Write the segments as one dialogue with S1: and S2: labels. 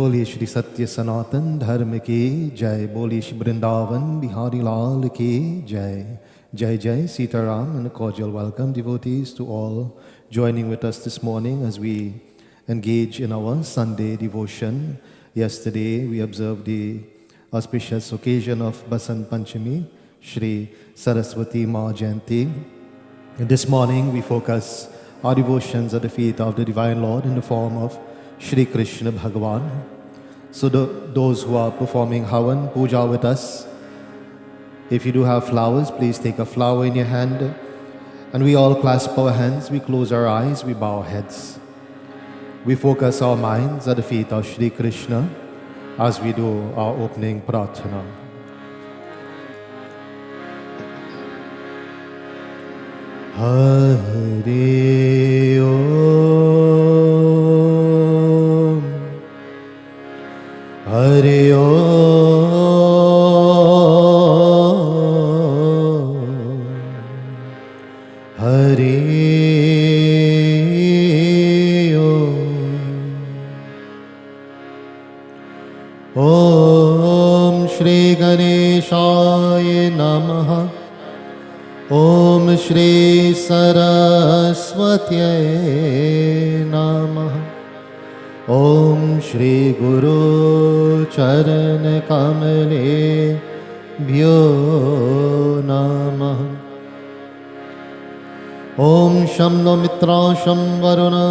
S1: बोलिए श्री सत्य सनातन धर्म की जय। बोलिए श्री वृंदावन बिहारी लाल की जय। Jai Jai Sitaram, and a cordial welcome, devotees, to all joining with us this morning as we engage in our Sunday devotion. Yesterday we observed the auspicious occasion of Basant Panchami, Shri Saraswati Ma Jayanti. And this morning we focus our devotions at the feet of the Divine Lord in the form of Shri Krishna Bhagavan. So those who are performing Havan Puja with us, if you do have flowers, please take a flower in your hand. And we all clasp our hands, we close our eyes, we bow our heads. We focus our minds at the feet of Shri Krishna as we do our opening prarthana. Hare Om, Hare Om. Om Shri Ganeshaya Namaha. Om Shri Saraswatye Namaha. Om Shri Guru Charan Kamale Bhyo Namaha. Om Shamno Mitra Sham Varuna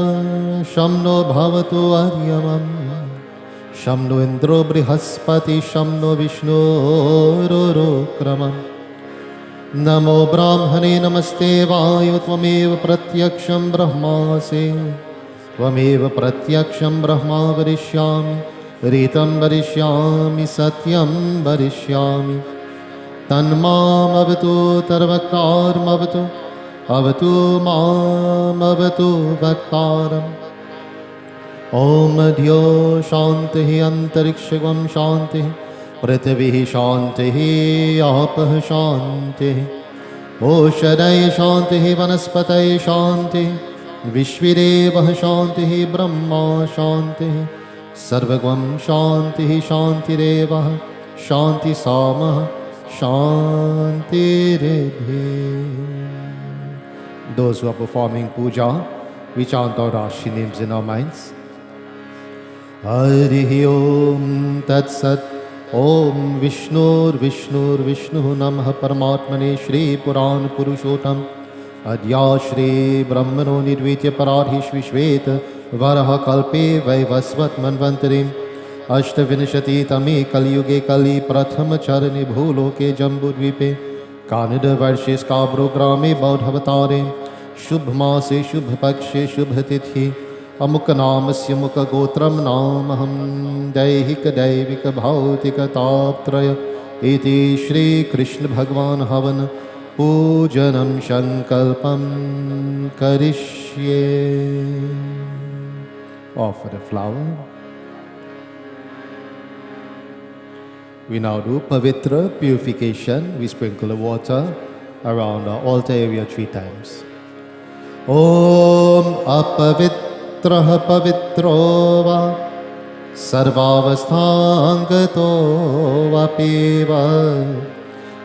S1: Shamno Bhavatu Aryamam Shamno Indro Brihaspati Shamno Vishnu Rurukramam. Namo Brahmane Namaste Vayu Tvameva Pratyaksham Brahmase Tvameva Pratyaksham Brahma Varishyami Ritam Varishyami Satyam Varishyami Tanmam Avatu Tarvakar Mavatu Avatu Mam Avatu Bhaktaram. Om Dhyo Shanti Antarikshagam Shanti Prithvi Shanti Apah Shanti Oshadai Shanti Vanaspatai Shanti Vishvirevah Shanti Brahma Shanti Sarvagam Shanti Shantirevah Shanti Samah Shanti Redhi. Those who are performing puja, we chant our Rashi names in our minds. Harihi Om Tat Sat. Om Vishnur Vishnur Vishnu Namah Paramatmane Shri Puran Purushotam Adya Shri Brahmano Nidvitya Paradhish Vishveta Varaha Kalpe Vaivasvat Manvantarim Ashta Vinashati Tame Kaliyuge Kali Pratham Charani Bhuloke Jambudvipe Kanada Varshis Kabro Grame Baudhavatare Shubh Mase Shubh Pakshe Shubh Tithi Amuk Namasya Mukha Gotram Namaham Daihika Daivika Bhautika Taptraya Iti Shri Krishna Bhagwan Havan Pujanam Shankalpam Karishye. Offer a flower. We now do Pavitra purification. We sprinkle the water around our altar area 3 times. Om Apavitra Pavitro Va Sarvavasthangato Vapeva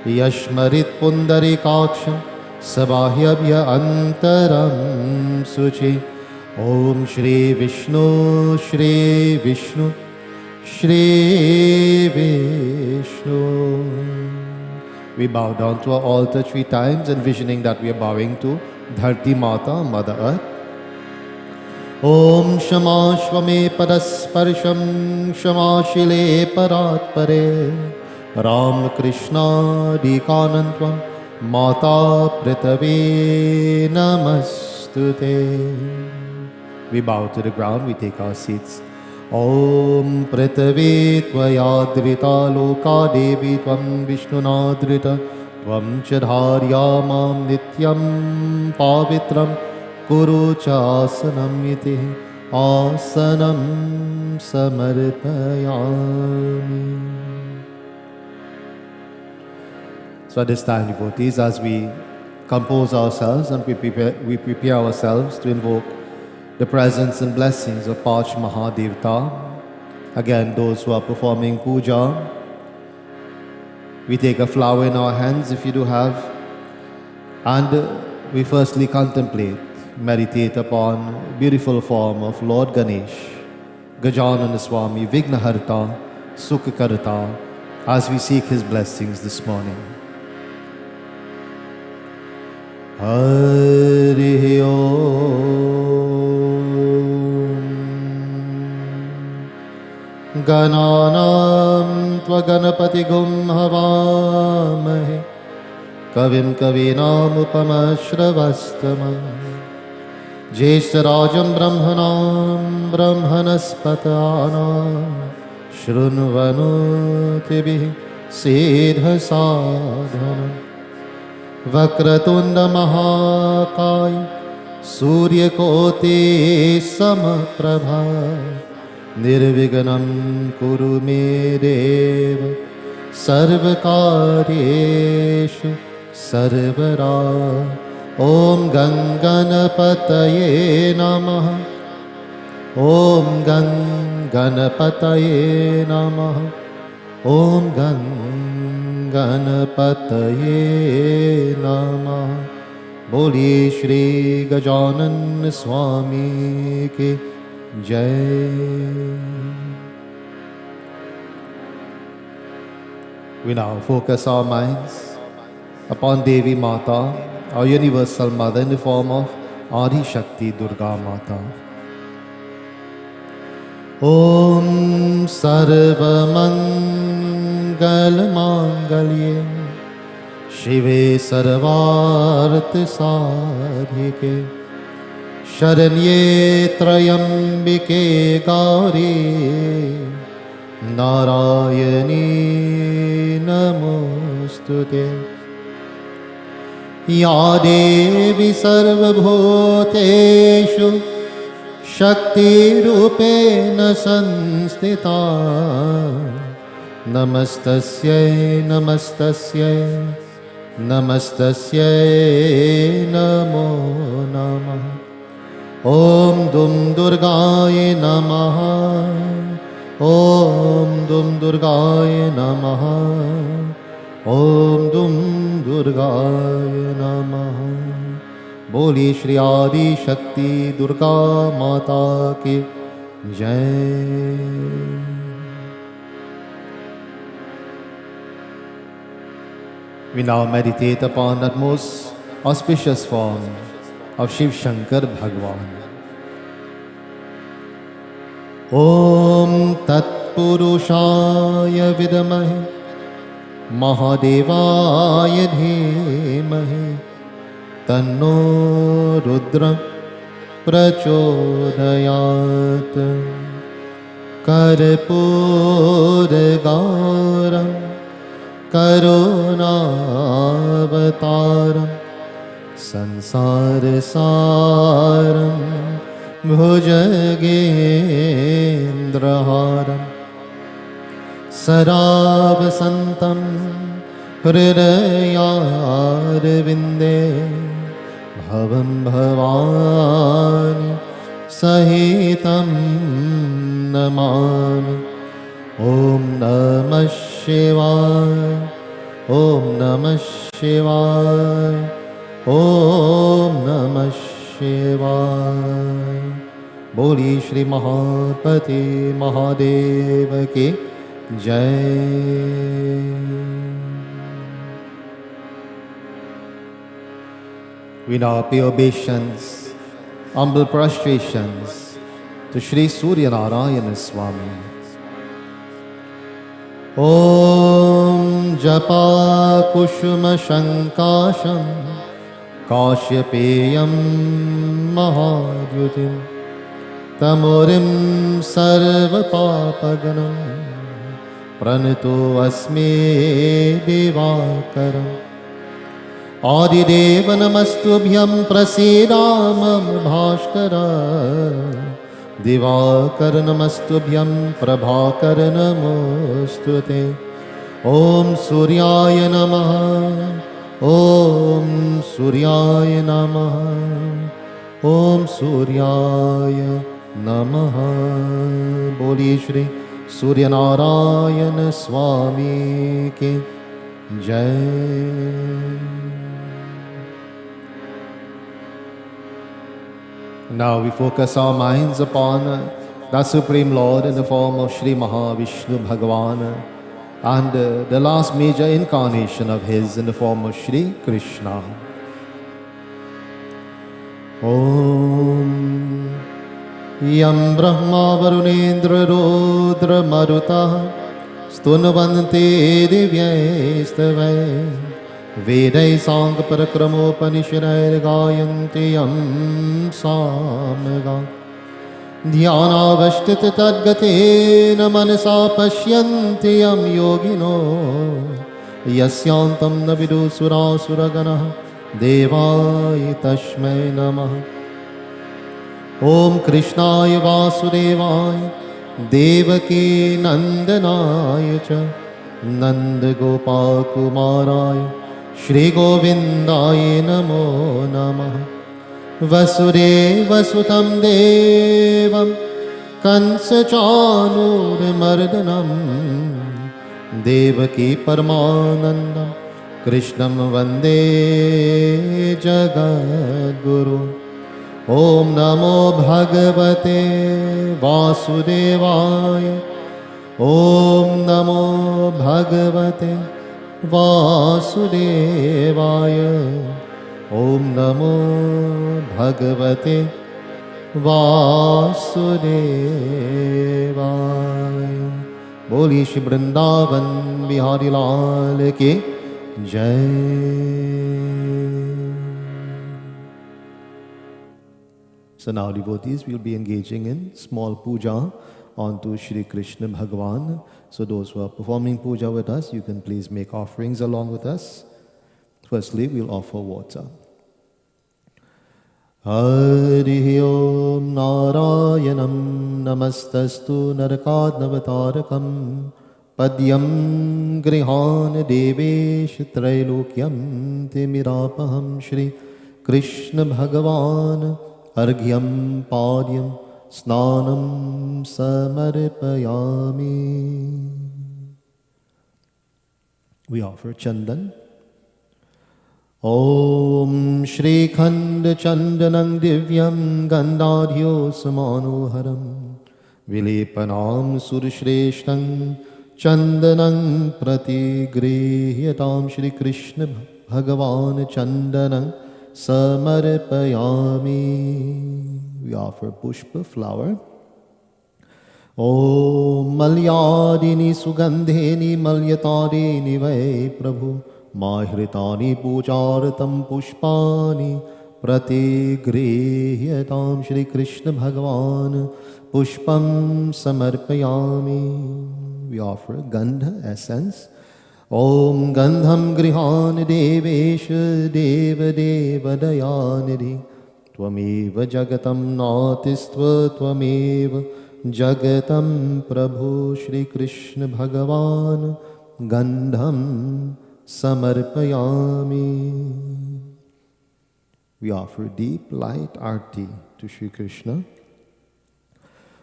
S1: Yashmarit Pundarikaksham Sabahyabhya Antaram Suchi. Om Shri Vishnu Shri Vishnu Shri Vishnu. We bow down to our altar 3 times, envisioning that we are bowing to Dharti Mata, Mother Earth. Om Shama Shvame Parasparsham Shama Shile Parat Pare Ram Krishna Dikanantvam Mata Prithave Namastute. We bow to the ground, we take our seats. Om Prithave Tvayadrita Loka Devi Tvam Vishnunadrita Tvam Chadharyamam Nityam Pavitram Kuru Chasanam Iti Asanam Samarpayami. So at this time, devotees, as we compose ourselves and we prepare ourselves to invoke the presence and blessings of Panch Mahadevata, Again, those who are performing puja, we take a flower in our hands if you do have, and we firstly contemplate, meditate upon beautiful form of Lord Ganesh, Gajanana Swami, Vignaharta, Sukhakarta, as we seek his blessings this morning. Hari Om. Gananam tva ganapati gum havamahe kavim kavinam upamashravastama jeshtarajam brahmanam brahmanaspatana shrunvanotibhi siddha sadhana Vakratunda Mahakaya Surya Kote Samaprabha Nirviganam Kuru Me Deva Sarvakaryeshu Sarvara Om Ganganapataye Namaha Om Ganganapataye Namaha Om Ganapataye Namah. Boli Shri Gajanan Swami Ki Jai. We now focus our minds upon Devi Mata, our universal mother in the form of Adi Shakti Durga Mata. Om Sarvamangal Mangalye Shive Sarvart Sadhike Sharanye Trayambike Gauri Narayani Namostute Ya Devi Sarvabhuteshu Shakti Rupena Sanstita Namastasyai Namastasyai Namastasyai Namo Namah Om Dum Durgaye Namaha Om Dum Durgaye Namaha Om Dum Durgaye Namaha Boli Shri Adi Shakti Durga Mata Ki Jai. We now meditate upon that most auspicious form of Shiv Shankar Bhagwan. Om Tat Purushaya Vidamahe Mahadevaya Dhimahe Tanno Rudra Prachodayat Karpurgaram Karunavataram Sansarasaram Bhujagendraharam Saravasantam Hridayarvinde Bhavam Bhavani Sahitam Namami Om Namah Shivaya Om Namah Shivaya Om Namah Shivaya. Boli Shri Mahapati Mahadeva Ki Jai. We now pay obeisance, humble prostrations to Shri Surya Narayana Swami. Om Japa Kushuma Shankasham Kashyapeyam Mahadyutim Tamurim Sarva Papaganam Pranito Asme Devakaram Adideva Namastubhyam Prasidamam Bhashkara Divakar Namastubhyam Prabhakar Namostute Om Suryaya Namaha Om Suryaya Namaha Om Suryaya Namaha. Boli Shri Surya Narayan स्वामी की जय। Now we focus our minds upon the Supreme Lord in the form of Sri Mahavishnu Bhagavan and the last major incarnation of his in the form of Sri Krishna. Om Yam Brahma Varunendra Rudra Maruta Stunavante Divyaistavai Vedai Sang Parakramopanishadair Gayanti Yam Samga Dhyanavashtit Tadgatena Manasa Pashyanti Yam Yogino Yasyantam Navidu Surasuraganah Devai Tashmai Namah Om Krishnaya Vasudevaya Devaki Nandanaya Cha Nanda Gopal Kumaraya Shri Govindaya Namo Namah Vasudeva Sutam Devam Kansa Chanur Mardanam Devaki Paramanandam Krishnam Vande Jagadguru Om Namo Bhagavate Vasudevaya Om Namo Bhagavate Vasudevaya Om Namo Bhagavate Vasudevaya Boli Shri Vrindavan Bihari Lal ki Jai. So now devotees will be engaging in small puja onto Shri Krishna Bhagavan. So those who are performing puja with us, you can please make offerings along with us. Firstly, we'll offer water. Hari Om Narayanam Namastastu Narakadnavatarakam Padyam Grihan Devesh Trailokyam Timirapaham Shri Krishna Bhagavan Arghyam Padyam Snanam Samarpayami. We offer Chandan. Om Shri Khand Chandanang Divyam Gandadhyo Samanoharam Vilepanam Surshreshtang Chandanang Pratigrihyatam Shri Krishna Bhagavan Chandanang Samarpayami. We offer Pushpa flower. Om Malyadini Sugandheni Malyatadini Vai Prabhu Mahritani Pujartam Pushpani Pratigrihyatam Shri Krishna Bhagavan Pushpam Samarpayami. We offer Gandha essence. Om Gandham Grihan Devesha Deva Deva Dayanidhi Tvameva Jagatam Natistva Tvameva Jagatam Prabhu Shri Krishna Bhagavan Gandham Samarpayami. We offer deep light arti to Shri Krishna.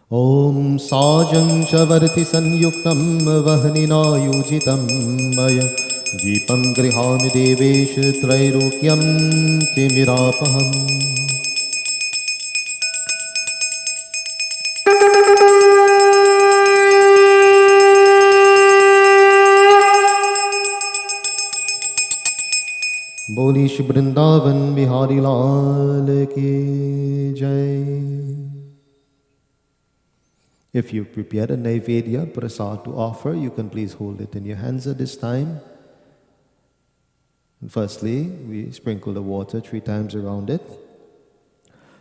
S1: Om Sajam Chavarti Sanyuktam Vahnina Yujitam Maya Deepam Grihan Devesh Trailokyam Timirapaham. Boli Shri Vrindavan Bihari Lal ki Jai. If you've prepared a Naivedya prasad to offer, you can please hold it in your hands at this time. And firstly, we sprinkle the water 3 times around it.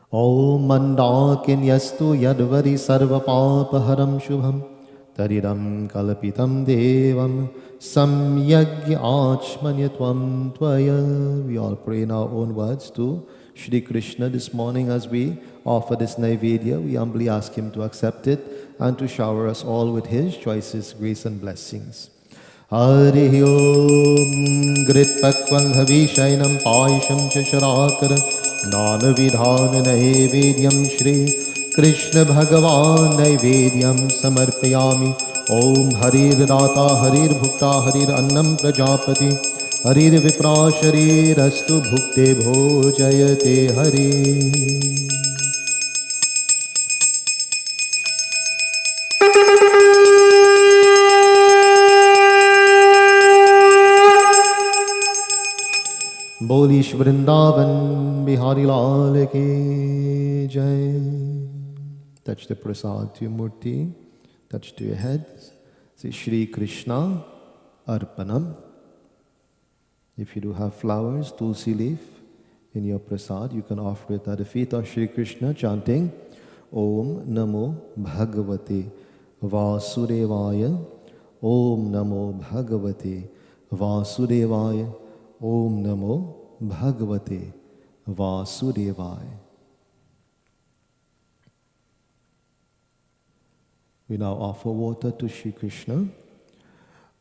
S1: Om Mandakin Yastu Yadvari Sarva Papaharam Shubham Taridam Kalapitam Devam Samyagya Achmanyatvam Tvaya. We all pray in our own words to Shri Krishna this morning as we offer this Naivedya. We humbly ask him to accept it and to shower us all with his choicest grace and blessings. Hari Om Gritpakvan Havishainam Paisham Chacharakara Nana Vidhana Naivedyam Shri Krishna Bhagavan Naivedyam Samarpayami ॐ हरिर्दाता हरिर्भुक्ता हरिरन्नं प्रजापति हरिर्विप्रा शरीरस्तु भुक्ते भोजयते हरि। बोलिश वृंदावन बिहारी लाल की जय। Touch the prasad to your murti, touch to your head. Say Shri Krishna Arpanam. If you do have flowers, tulsi leaf in your prasad, you can offer it at the feet of Shri Krishna, chanting Om Namo Bhagavate Vasudevaya. Om Namo Bhagavate Vasudevaya. Om Namo Bhagavate Vasudevaya. We now offer water to Shri Krishna.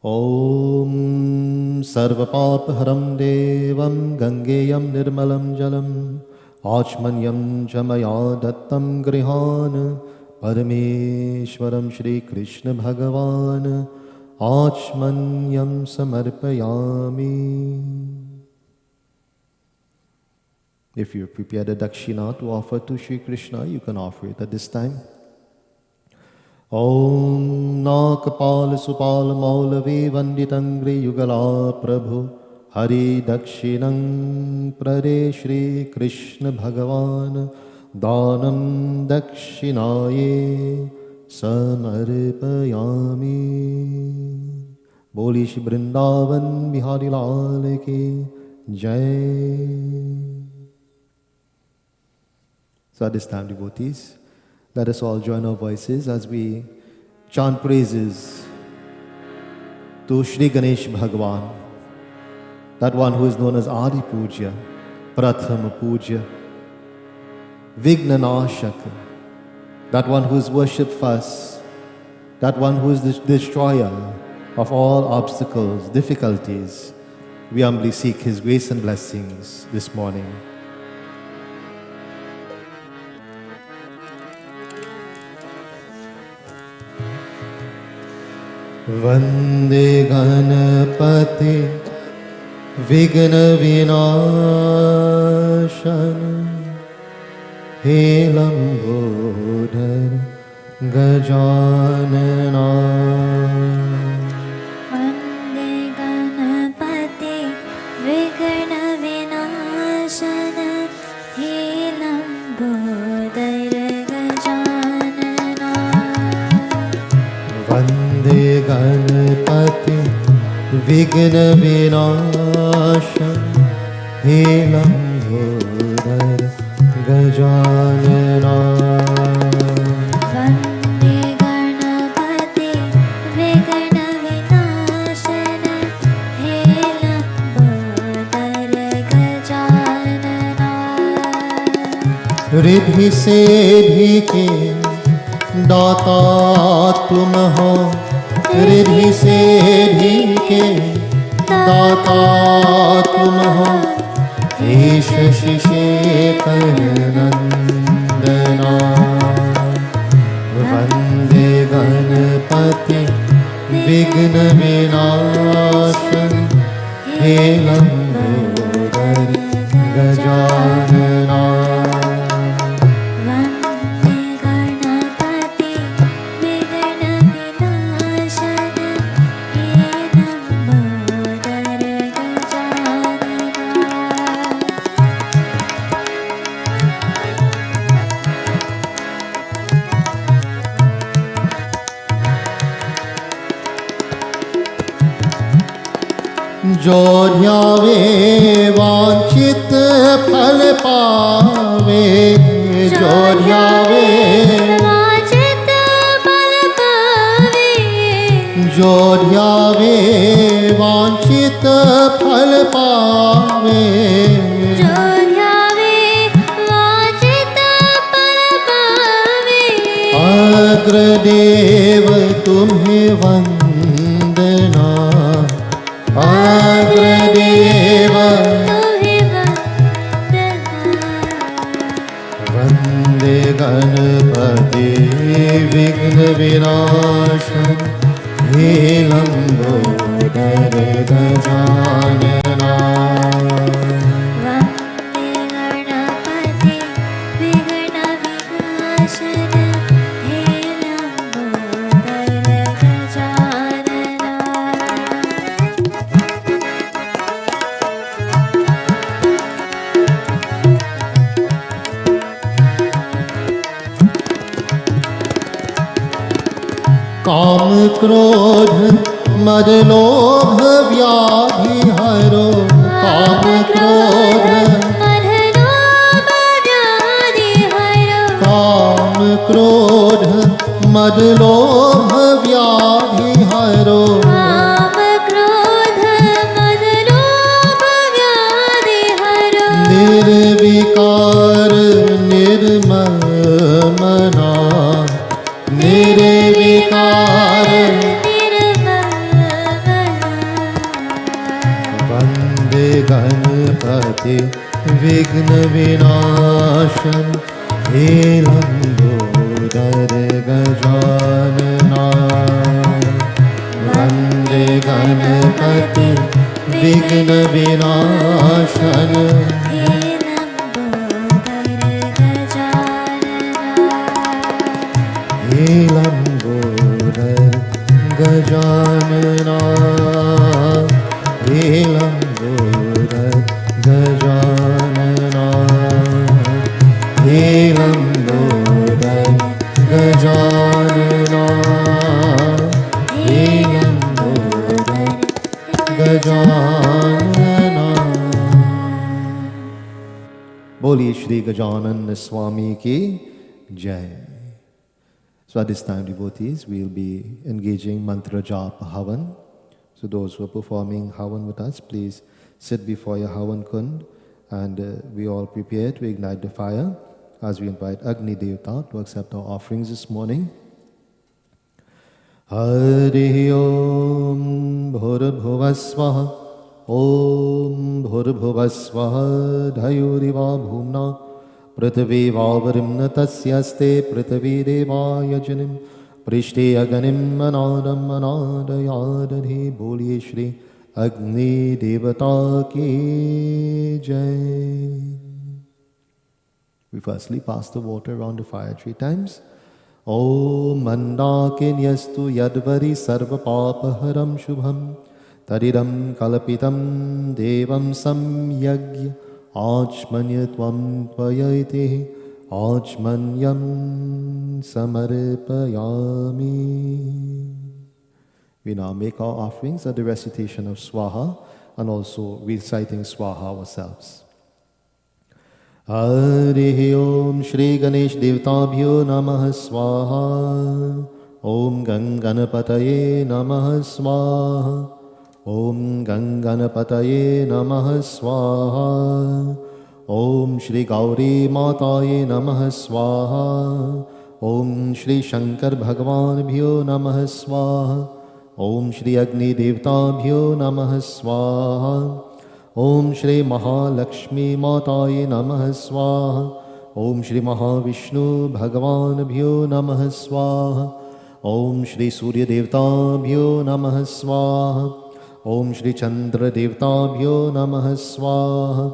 S1: Om Sarvapapharam Devam Gangeyam Nirmalam Jalam Achmanyam Jamaya Dattam Grihan Parameshwaram Shri Krishna Bhagavan Achmanyam Samarpayami. If you prepare the dakshina to offer to Shri Krishna, you can offer it at this time. Om Nakapal Supal Maulavi Vanditangri Yugala Prabhu Hari Dakshinang Prade Shri Krishna Bhagavan Danam Dakshinaye Samarpayami. Boli Shri Vrindavan Bihari Lal ki Jai. So at this time, devotees, let us all join our voices as we chant praises to Shri Ganesh Bhagavan, that one who is known as Adi Puja, Prathama Puja, Vignanashaka, that one who is worshipped first, that one who is the destroyer of all obstacles, difficulties. We humbly seek His grace and blessings this morning. Vande Ganapati Vigna Vinashana He Lambodhara Gajanana.
S2: Vande Ganapati Vigna Vinashana He Lambodhara Gajanana.
S1: Vande Ganapati Vigna Vinashana He Lambodhara Gajanana.
S2: Vande Ganapati Vigna Vinashana He Lambodhara Gajanana.
S1: Riddhi Siddhi के दाता तुम हो, रिद्धि सिद्धि के दाता तुम हो, ईश शिशेखर नंदना। वंदे गणपति विघ्न विनाशन हे लंबोदर गजानना। जो ध्यावे वांछित फल पावे, जो ध्यावे
S2: वांछित फल पावे,
S1: जो ध्यावे वांछित फल पावे,
S2: जो ध्यावे वांछित फल पावे।
S1: अग्रदेव तुम्हें वंदना, अग्रदेव वंदे गणपति विघ्न विनाशन हे लंबोदर गजानना काम क्रोध मद लोभ व्याधि हरो काम क्रोध काम क्रोध मद लोभ व्याधि हरो निर्विकार निर्मल मना निर्विकार वंदे गणपति विघ्न विनाशन हे लंबोदर गजानना वंदे गणपति विघ्न विनाशन हे लंबोदर गजानना हे लंबोदर गजानना हे लंबोदर गजानना हे लंबोदर गजानना। बोलिए श्री गजानन स्वामी की जय। So at this time, devotees, we will be engaging mantra japa havan. So those who are performing havan with us, please sit before your havan kund, and we all prepare to ignite the fire as we invite Agni Devta to accept our offerings this morning. Hari Om Bhurbhuvasvaha Om Bhurbhuvasvaha Dhayuriva Bhumna पृथ्वी वावरिम्न तस्यास्ते पृथ्वी देवायजनिम पृष्ठे अगनिम अनादम अनादयादधि। बोलिए श्री अग्नि देवता की जय। We firstly pass the water around the fire 3 times. Om mandakinyastu yadvari sarva papaharam shubham taridam kalapitam devam samyagya आचमन्यत्वं त्वयैते आचमन्यं समर्पयामि। We now make our offerings at the recitation of Swaha and also reciting Swaha ourselves. Hari Om Shri Ganesh Devtabhyo Namah Swaha Om Ganganapataye Namah Swaha Om Ganganapataye Namah Swaha Om Shri Gauri Mataye Namah Swaha Om Shri Shankar Bhagavanbhyo Namah Swaha Om Shri Agni Devtabhyo Namah Swaha Om Shri Mahalakshmi Mataye Namah Swaha Om Shri Mahavishnu Bhagavanbhyo Namah Swaha Om Shri Surya Devtabhyo Namah Swaha Om Shri Chandra Devtabhyo Namah Swaha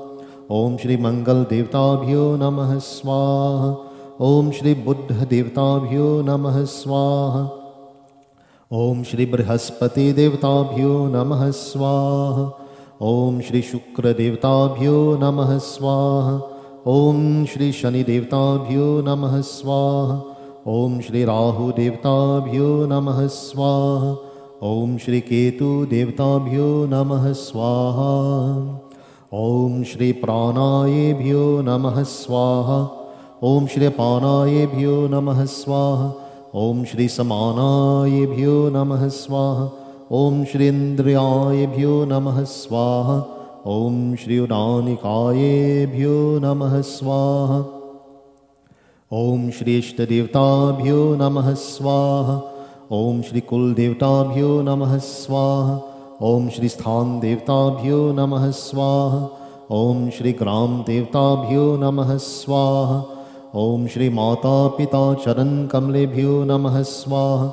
S1: Om Shri Mangal Devtabhyo Namah Swaha Om Shri Buddha Devtabhyo Namah Swaha Om Shri Brihaspati Devtabhyo Namah Swaha Om Shri Shukra Devtabhyo Namah Swaha Om Shri Shani Devtabhyo Namah Swaha Om Shri Rahu Devtabhyo Namah Swaha Om Shri Ketu Devtabhyo Namah Swaha Om Shri Pranayebhyo Namah Swaha Om Shri Panayebhyo Namah Swaha Om Shri Samanayebhyo Namah Swaha Om Shri Indriyayebhyo Namah Swaha Om Shri Udanikayebhyo Namah Swaha Om Shri Ishtadevtabhyo Namah Swaha Om Shri Kul Devtabhyo Namah Swaha Om Shri Sthan Devtabhyo Namah Swaha Om Shri Gram Devtabhyo Namah Swaha Om Shri Mata Pita Charan Kamlebhyo Namah Swaha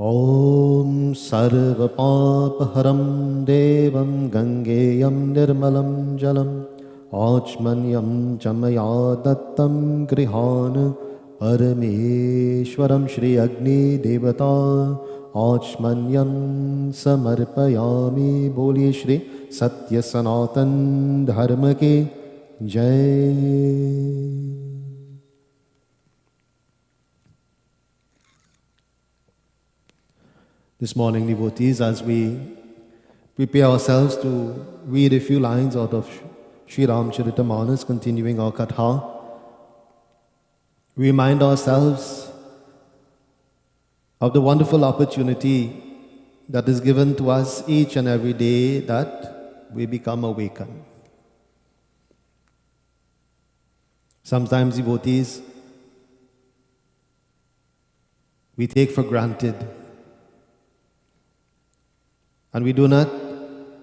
S1: Om Sarva Papaharam Devam Gangeyam Nirmalam Jalam Achmanyam Chamaya Dattam Grihan Parameshwaram Shri Agni Devata Achmanyam Samarpayami. Boliye Shri Satya Sanatan Dharma Ki Jai. This morning, devotees, as we prepare ourselves to read a few lines out of Sri Ramcharitamanas, continuing our Katha, we remind ourselves of the wonderful opportunity that is given to us each and every day that we become awakened. Sometimes, devotees, we take for granted and we do not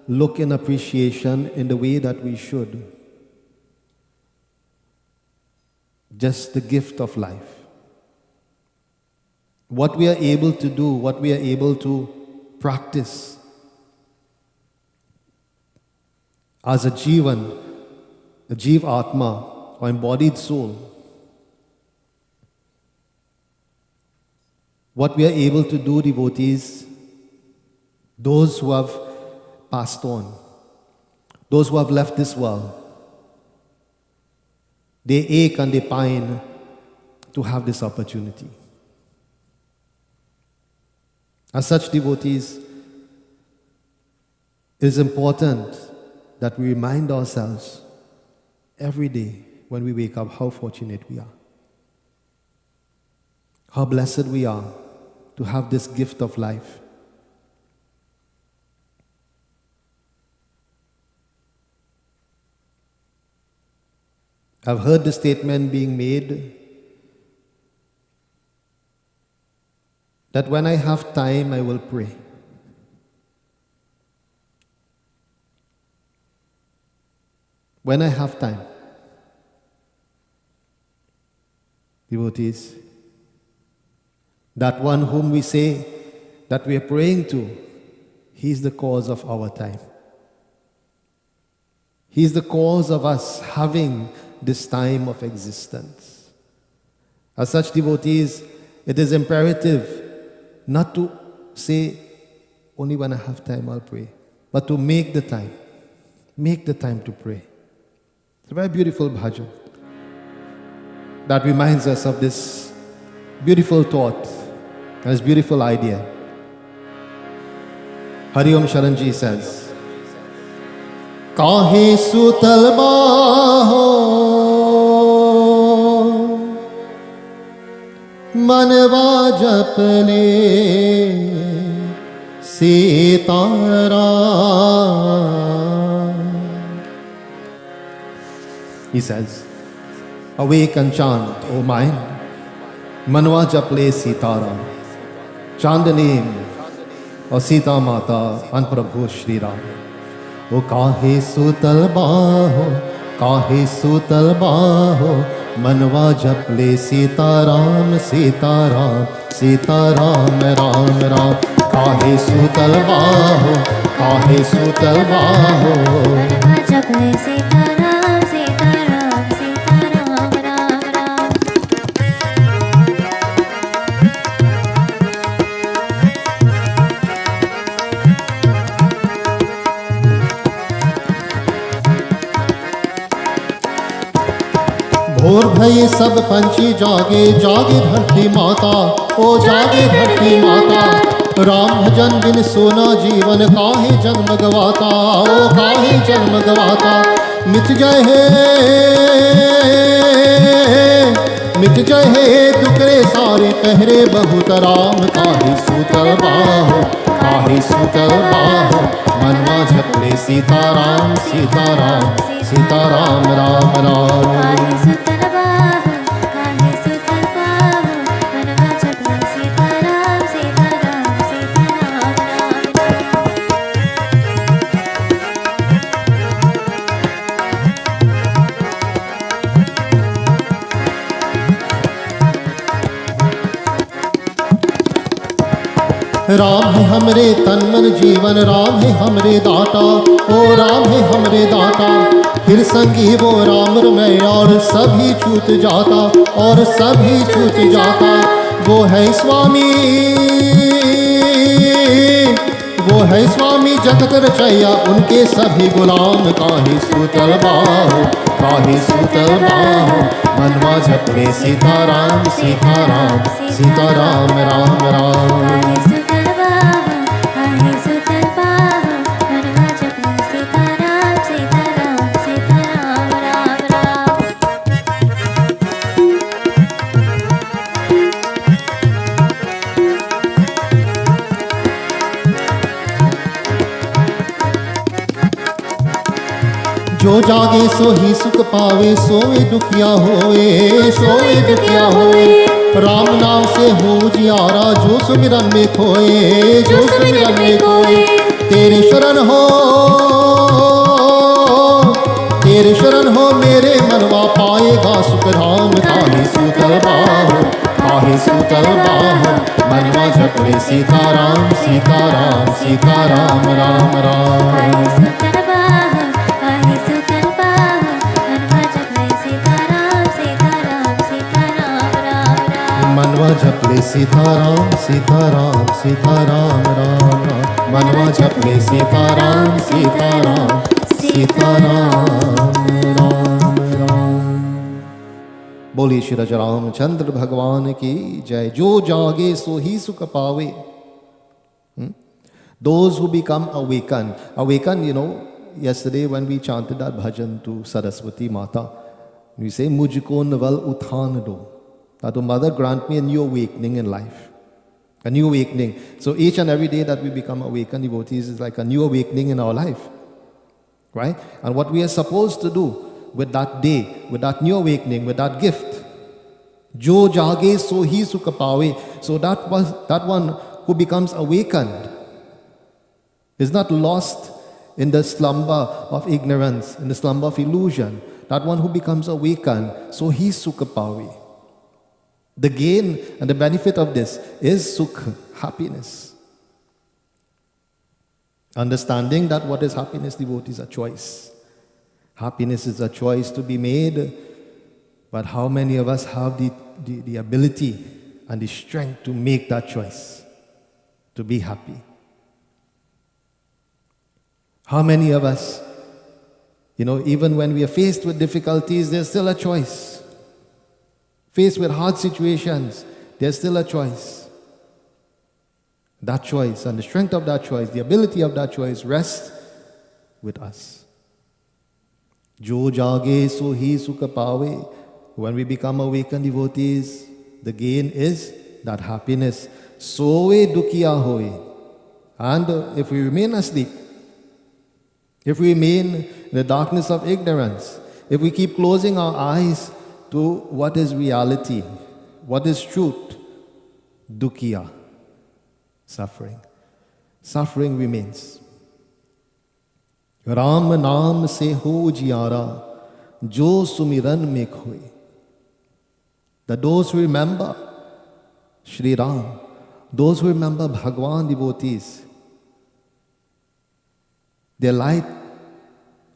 S1: look in appreciation in the way that we should. Just the gift of life. What we are able to do, what we are able to practice as a Jivan, a Jiv Atma, or embodied soul. What we are able to do, devotees, those who have passed on, those who have left this world, they ache and they pine to have this opportunity. As such, devotees, it is important that we remind ourselves every day when we wake up how fortunate we are, how blessed we are to have this gift of life. I've heard the statement being made that when I have time, I will pray. When I have time. Devotees, that one whom we say that we are praying to, he's the cause of our time. He's the cause of us having this time of existence. As such, devotees, it is imperative not to say, only when I have time I'll pray, but to make the time. Make the time to pray. It's a very beautiful bhajan that reminds us of this beautiful thought and this beautiful idea. Hari Om Sharanji says, Kahe sutal baho manva japale sitara. He says, awake and chant, O mind, manva japale sitara. Chant the name of Sita Mata and Prabhu Shri Ram. O kahe sutal baho, manva japle Sita Ram, Sita Ram, Sita Ram, Ram Ram. Kahe sutal baho,
S2: manva japle Sita Ram, Sita Ram, Sita Ram, Ram Ram.
S1: भोर भये सब पंछी जागे, जागे धरती माता, ओ जागे धरती माता। राम भजन बिन सोना जीवन, काहे जन्म गवाता, ओ काहे जन्म गवाता। मिट जाए हे दुकरे सारे, पहरे बहुत राम। काहे सूतल बाहो, काहे सूतल बाहो, मनवा जपले सीताराम, सीताराम, सीताराम, राम राम। राम है हमरे तन मन जीवन, राम है हमरे दाता, ओ राम है हमरे दाता। फिर संगी वो राम रमय और सभी छूट जाता, और सभी छूट जाता। वो है स्वामी, वो है स्वामी जगत रचैया, उनके सभी गुलाम काहे सूतल बाहो, काहे सूतल बाहो। मनवा जपले सीताराम सीताराम सीताराम राम राम।
S2: आहे सुतल बाहो, आहे सुतल बाहो, मनवा जपले सीताराम सीताराम सीताराम राम राम।
S1: जो जागे सो ही सुख पावे, सोए दुखिया होए, सोए दुखिया होए। राम नाम से हो जियारा, जो सुमिरन में खोए, जो सुमिरन में खोए। तेरी शरण हो, तेरी शरण हो मेरे मनवा, पाएगा सुख धाम। काहे सूतल बाहो, काहे सूतल बाहो। मनवा जपले सीताराम सीताराम सीताराम राम राम।
S2: आहे सुतल बाहो, आहे सुतल बाहो, मनवा जपले सीताराम सीताराम सीताराम राम राम।
S1: मनवा जपले सीताराम सीताराम सीताराम राम राम। मनवा जपले सीताराम सीताराम सीताराम राम राम। बोलिए श्री रामचंद्र भगवान की जय। जो जागे सो ही सुख पावे। Those who become awakened. Awakened, you know, yesterday when we chanted that bhajan to Saraswati Mata, we say, Mujhko naval uthan do. That, oh Mother, grant me a new awakening in life. A new awakening. So each and every day that we become awakened devotees is like a new awakening in our life. Right? And what we are supposed to do with that day, with that new awakening, with that gift, Jo jage so hi sukha paave. So that one who becomes awakened is not lost in the slumber of ignorance, in the slumber of illusion. That one who becomes awakened, so he sukha paave. The gain and the benefit of this is sukha, happiness. Understanding that what is happiness, devotees, a choice. Happiness is a choice to be made, but how many of us have the ability and the strength to make that choice, to be happy? How many of us, even when we are faced with difficulties, there's still a choice. Faced with hard situations, there's still a choice. That choice and the strength of that choice, the ability of that choice rests with us. Jo jage so hi sukha paave. When we become awakened devotees, the gain is that happiness. Soe dukhiya hoye. And if we remain asleep, if we remain in the darkness of ignorance, if we keep closing our eyes to what is reality, what is truth, dukhiya, suffering. Suffering remains. Ram naam se ho jiyara, jo sumiran mein khoye. That those who remember Shri Ram, those who remember Bhagwan devotees, their light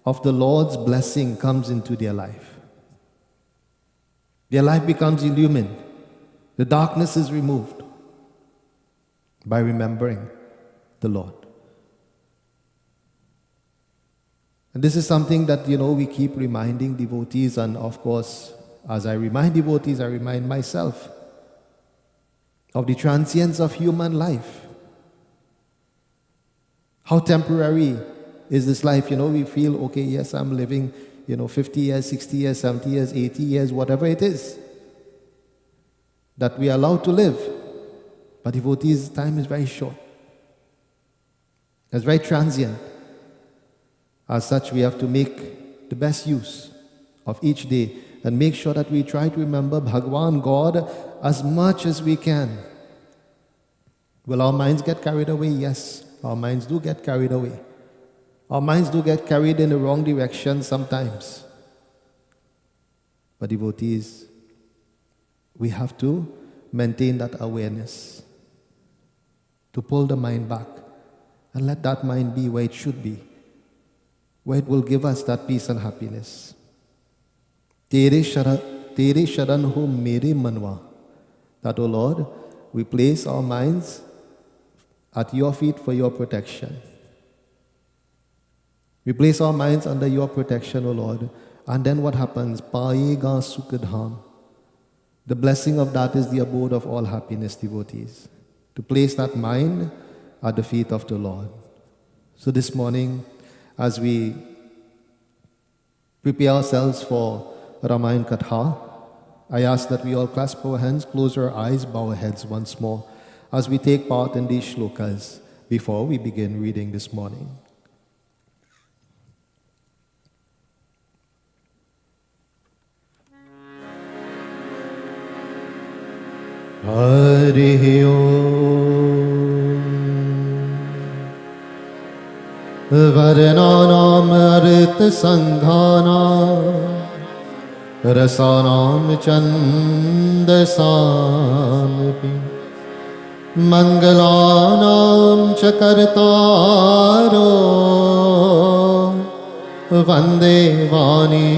S1: of the Lord's blessing comes into their life. Their life becomes illumined. The darkness is removed by remembering the Lord. And this is something that, we keep reminding devotees, and of course, as I remind devotees, I remind myself of the transience of human life. How temporary is this life? We feel, okay, yes, I'm living, 50 years, 60 years, 70 years, 80 years, whatever it is that we are allowed to live. But devotees' time is very short. It's very transient. As such, we have to make the best use of each day and make sure that we try to remember Bhagwan, God, as much as we can. Will our minds get carried away? Yes, our minds do get carried away. Our minds do get carried in the wrong direction sometimes. But devotees, we have to maintain that awareness. to pull the mind back and let that mind be where it should be, where it will give us that peace and happiness. Tere sharan ho mere manwa. That, O Lord, we place our minds at your feet for your protection. We place our minds under your protection, O Lord. And then what happens? Paega sukadham. The blessing of that is the abode of all happiness, devotees. To place that mind at the feet of the Lord. So this morning, as we prepare ourselves for Ramayana Katha, I ask that we all clasp our hands, close our eyes, bow our heads once more as we take part in these shlokas before we begin reading this morning. Hari Om Varnanam Artha Sanghanam Rasanam Chandasampi Mangalanam Chakartaro Vande Vani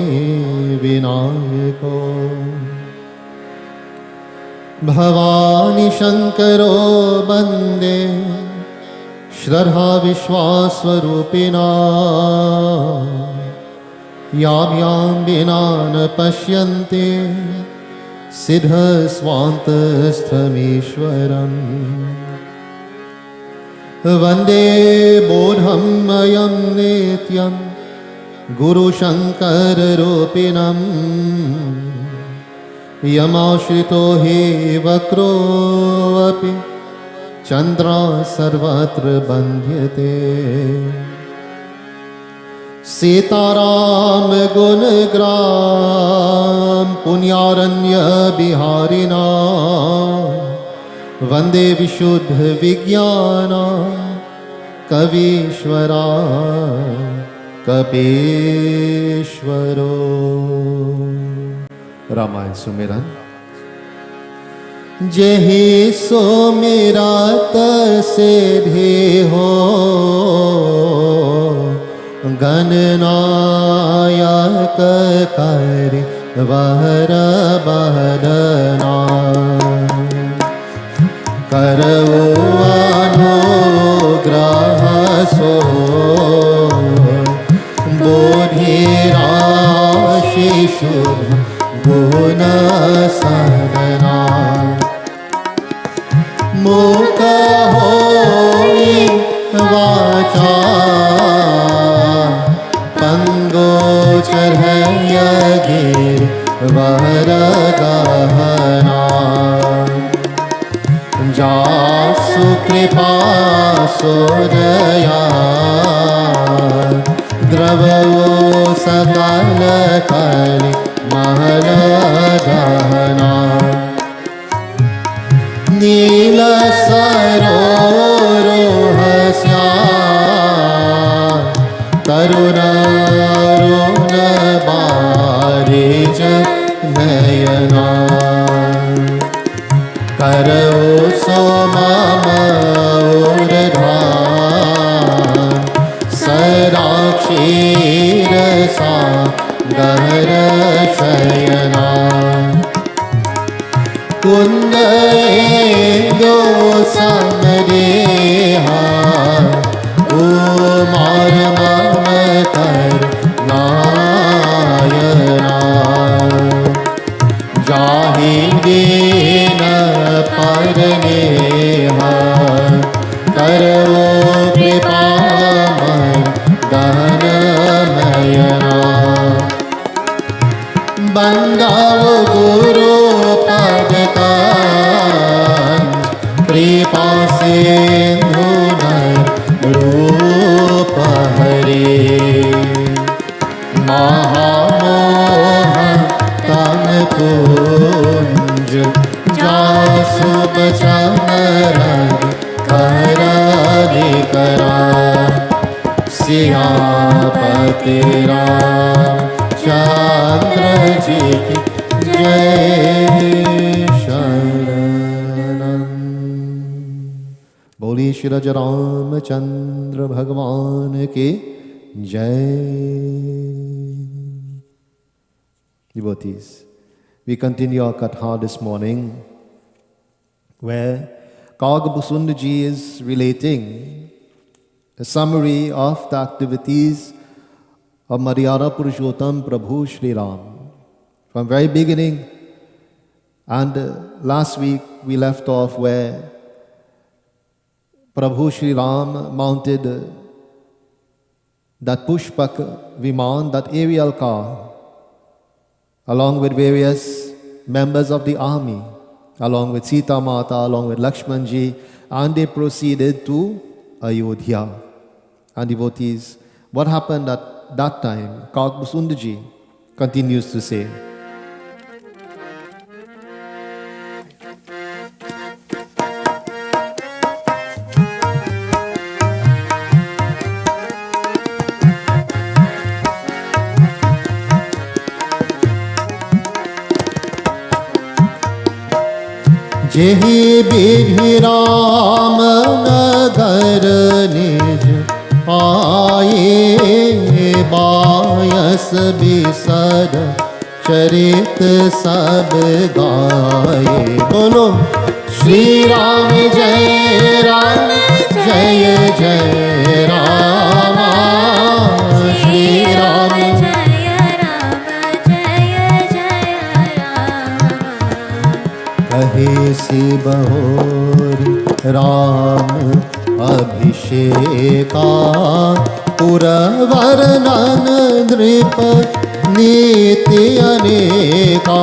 S1: Vinayako Bhavani Shankaro Bande Shraddha Vishwaswarupina Yam Yam Vinana Pashyante Siddha Svantasthrameshwaram Vande Bodham Mayam Nityam Guru Shankara Rupinam Yamashrito he vakro api Chandra sarvatra bandhyate Sitaram gunagram Punyaranya biharina Vande vishuddha vijnana Kavishwara Kapeshwaro Ramayana Sumiran Jehi Sumirat Siddhi ho Gananayak Kari Vahara Badana Karo Anugraha So Bodhi Rashi Shubha Guna sadhana Mukha hoi vacha Pango charhaya gir varagahana Jasu kripa sodaya Dravavo sakala kali Mahaladhana Nila Sarohasya Taruna Runa Barija Nayana Karo Somama Uradhan Sarakshira Sa Gahara Shayana Kundaendo Samadeha Umar Mamakar Nayana Jahidina Paraneha Karo Kripamay Danamayana Bandav Guru Padatan Kripa Sindhunay Rupa Hari Mahamoha Tan Kunj Jasu Bachanara Karani Kara Siyapati Ram Chandra Ji ki Jai Sharanam. बोली श्री रज रामचंद्र भगवान के जय. Devotees, we continue our Katha this morning, where Kagbhusundaji is relating a summary of the activities of Maryada Purushottam Prabhu Shri Ram from very beginning. And last week we left off where Prabhu Shri Ram mounted that Pushpak Viman, that aerial car, along with various members of the army, along with Sita Mata, along with Lakshmanji, and they proceeded to Ayodhya. And devotees, what happened at that time? Kagbhusundaji continues to say, जेहि विधि राम नगर निज आए, बायस बिसर चरित सब गाए. बोलो श्री राम जय राम, जय जय राम, श्री राम कहे सि बहोरी राम अभिषेका, पुरवर नन नृप नीति अनेका.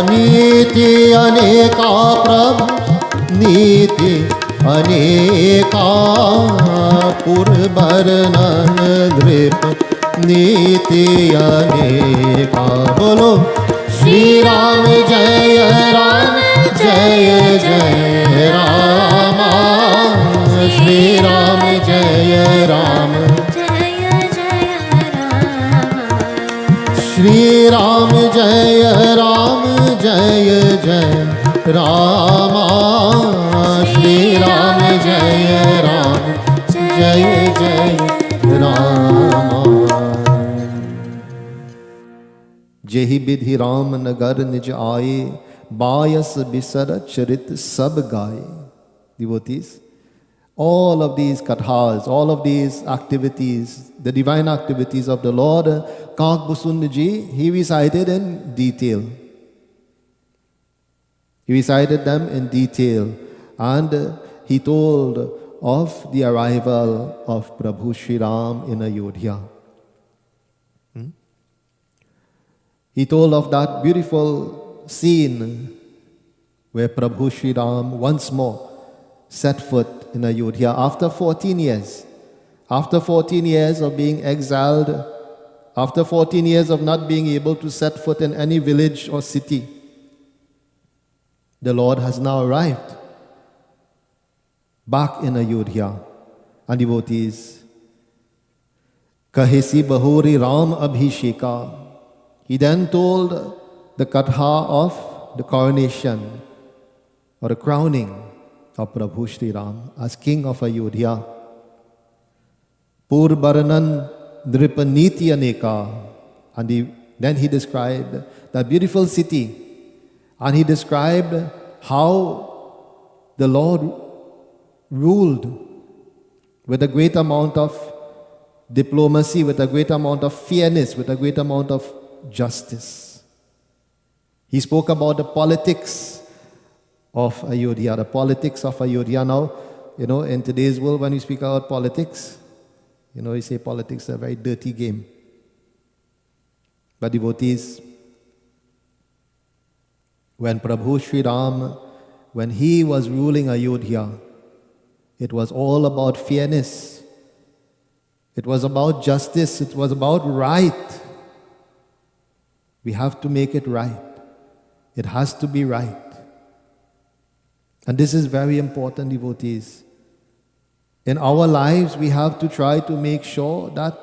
S1: नीति अनेका प्रभु नीति अनेका, पुरवर नन नृप नीति अनेका. बोलो श्री राम जय राम, जय जय राम, श्री राम जय राम,
S2: जय जय राम,
S1: श्री राम जय राम, जय जय राम, श्री राम जय राम, जय जय राम. जेहि विधि राम नगर निज आए, बायस बिसर चरित सब गाए. Devotees, all of these kathas, all of these activities, the divine activities of the Lord, Kagbhusundaji, he recited in detail. He recited them in detail, and he told of the arrival of Prabhu Shri Ram in Ayodhya. He told of that beautiful scene where Prabhu Shri Ram once more set foot in Ayodhya after 14 years. After 14 years of being exiled, after 14 years of not being able to set foot in any village or city, the Lord has now arrived back in Ayodhya. And devotees, Kahesi Bahuri Ram Abhisheka. He then told the katha of the coronation or the crowning of Prabhu Shri Ram as king of Ayodhya. Purvaranan Dripaniti Aneka. And then he described that beautiful city, and he described how the Lord ruled with a great amount of diplomacy, with a great amount of fairness, with a great amount of justice. He spoke about the politics of Ayodhya, the politics of Ayodhya. Now, in today's world, when we speak about politics, we say politics is a very dirty game. But devotees, when Prabhu Shri Ram, when he was ruling Ayodhya, it was all about fairness. It was about justice. It was about right. We have to make it right. It has to be right. And this is very important, devotees. In our lives, we have to try to make sure that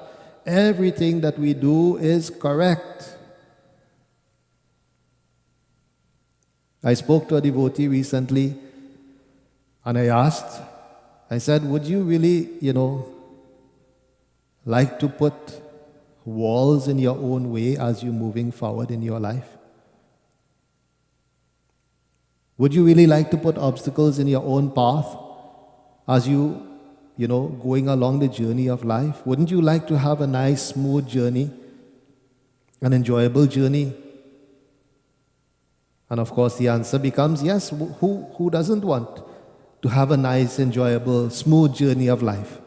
S1: everything that we do is correct. I spoke to a devotee recently, and I asked I said, would you really, like to put walls in your own way as you're moving forward in your life? Would you really like to put obstacles in your own path as going along the journey of life? Wouldn't you like to have a nice, smooth journey, an enjoyable journey? And of course, the answer becomes yes. Who doesn't want to have a nice, enjoyable, smooth journey of life?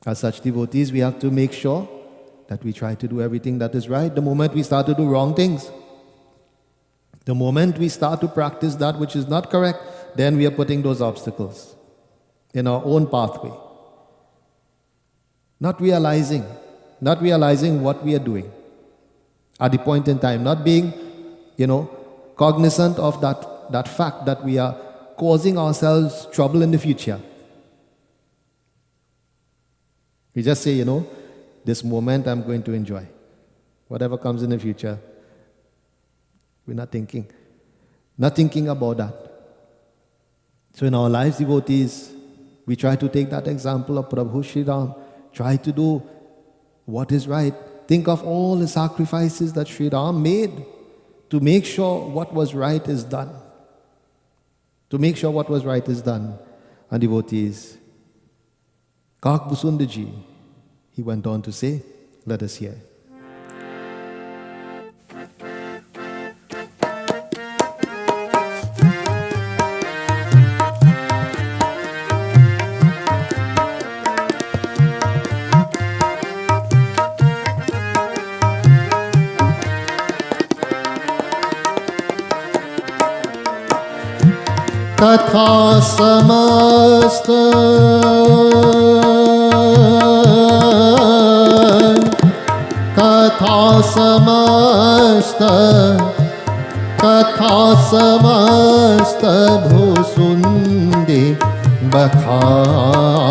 S1: As such devotees, we have to make sure that we try to do everything that is right. The moment we start to do wrong things, the moment we start to practice that which is not correct, then we are putting those obstacles in our own pathway. Not realizing what we are doing at the point in time, not being, cognizant of that fact that we are causing ourselves trouble in the future. We just say, this moment I'm going to enjoy. Whatever comes in the future, we're not thinking about that. So in our lives, devotees, we try to take that example of Prabhu Sri Ram. Try to do what is right. Think of all the sacrifices that Sri Ram made to make sure what was right is done. To make sure what was right is done. And devotees, Kak Busundaji, he went on to say, let us hear.
S3: तथा समस्त भूसुंदे बखानी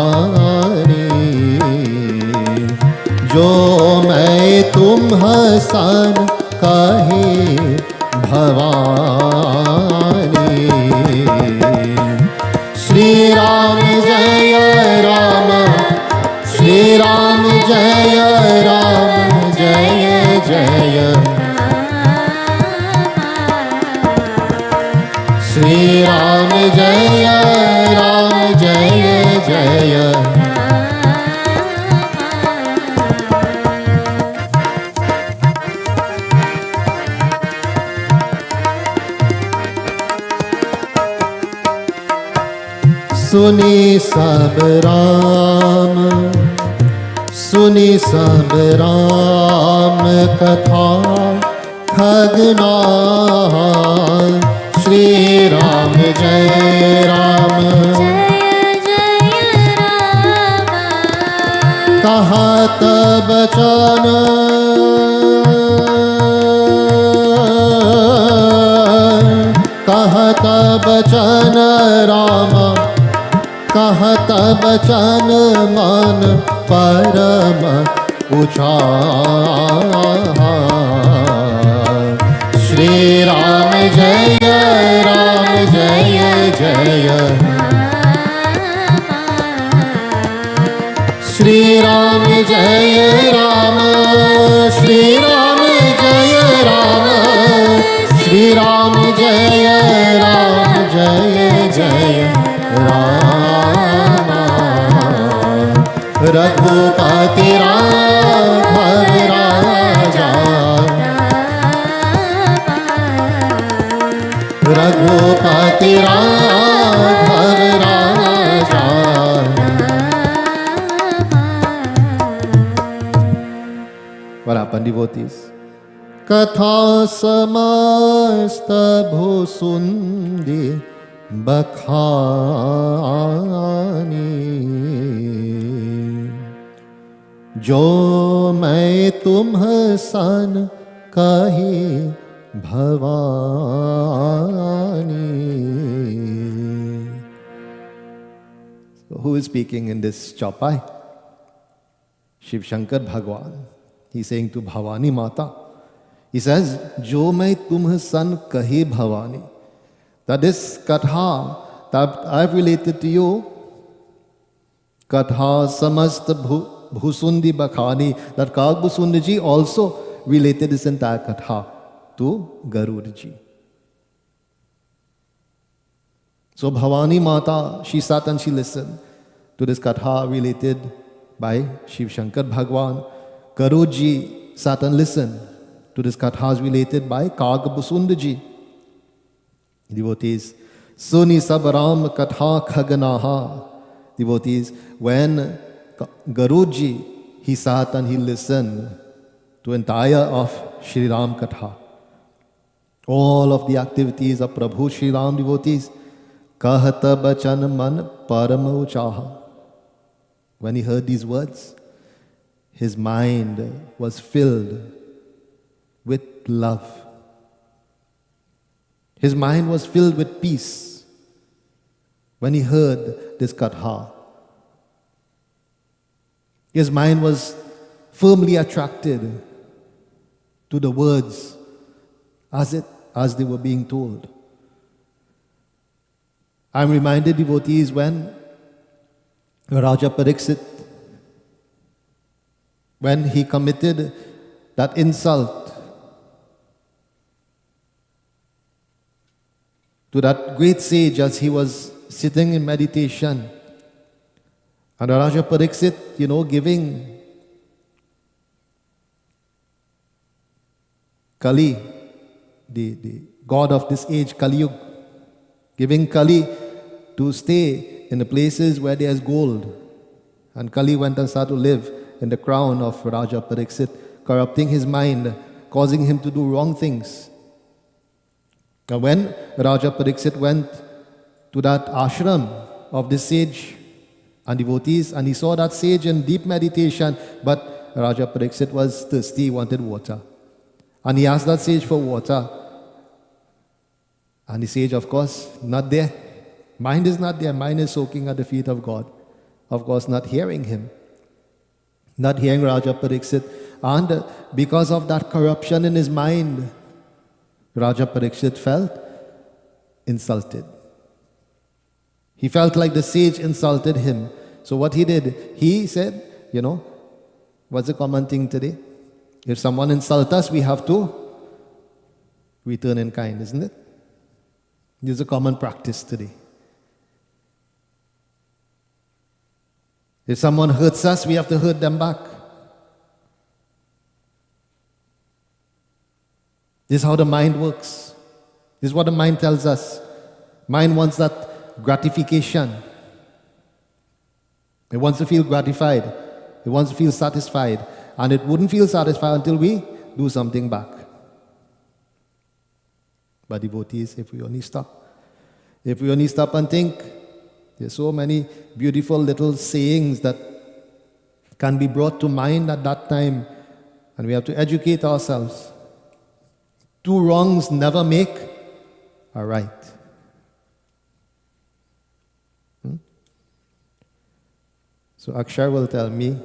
S3: जो मैं तुम सन कहे भवानी श्री राम जय राम श्री राम जय राम जय जय श्री राम जय राम जय जय सुनी सब राम कथा खगनाय श्री राम जय राम कहत बचन राम कहत बचन मन परम उचार श्री राम जय जय श्री राम जय राम श्री राम जय राम श्री राम जय राम जय जय राम रघुपति राघव राजा रघुपति राघव राजा
S1: What happened, devotees?
S3: कथा समस्त भूसुंदे बखानी जो मैं तुम सन कहे Bhavani.
S1: So who is speaking in this chaupai? Shiv Shankar Bhagwan. He's saying to Bhavani Mata. He says, Jo mai tumh san kahe Bhavani. That this katha that I've related to you
S3: Katha samast bhusundi bakhani. That Kag Bhusundi ji also related this entire Katha to Garuda ji. So Bhavani Mata, she sat and she listened to this Katha related by Shiv Shankar Bhagwan. Garuda ji sat and listened to this Kathas related by Kag Bhusundi ji. Devotees, Suni Sabaram Katha Khaganaha. Devotees, when Garuji, he sat and he listened to entire of Shri Ram Katha. All of the activities of Prabhu Shri Ram, devotees, Kahata Bachan Man Parama Uchaha. When he heard these words, his mind was filled with love. His mind was filled with peace when he heard this Katha. His mind was firmly attracted to the words as they were being told. I'm reminded, devotees, when Raja Pariksit, when he committed that insult to that great sage as he was sitting in meditation, and Raja Pariksit, giving Kali, the god of this age, Kali Yuga, giving Kali to stay in the places where there's gold. And Kali went and started to live in the crown of Raja Pariksit, corrupting his mind, causing him to do wrong things. Now when Raja Pariksit went to that ashram of this sage and devotees, and he saw that sage in deep meditation, but Raja Pariksit was thirsty, he wanted water. And he asked that sage for water. And the sage, of course, not there. Mind is not there. Mind is soaking at the feet of God. Of course, not hearing him. Not hearing Raja Pariksit. And because of that corruption in his mind, Raja Pariksit felt insulted. He felt like the sage insulted him. So what he did, he said, what's the common thing today? If someone insults us, we have to return in kind, isn't it? This is a common practice today. If someone hurts us, we have to hurt them back. This is how the mind works. This is what the mind tells us. Mind wants that gratification. It wants to feel gratified. It wants to feel satisfied. And it wouldn't feel satisfied until we do something back. But devotees, if we only stop and think, there's so many beautiful little sayings that can be brought to mind at that time, and we have to educate ourselves. 2 wrongs never make a right. So Akshar will tell me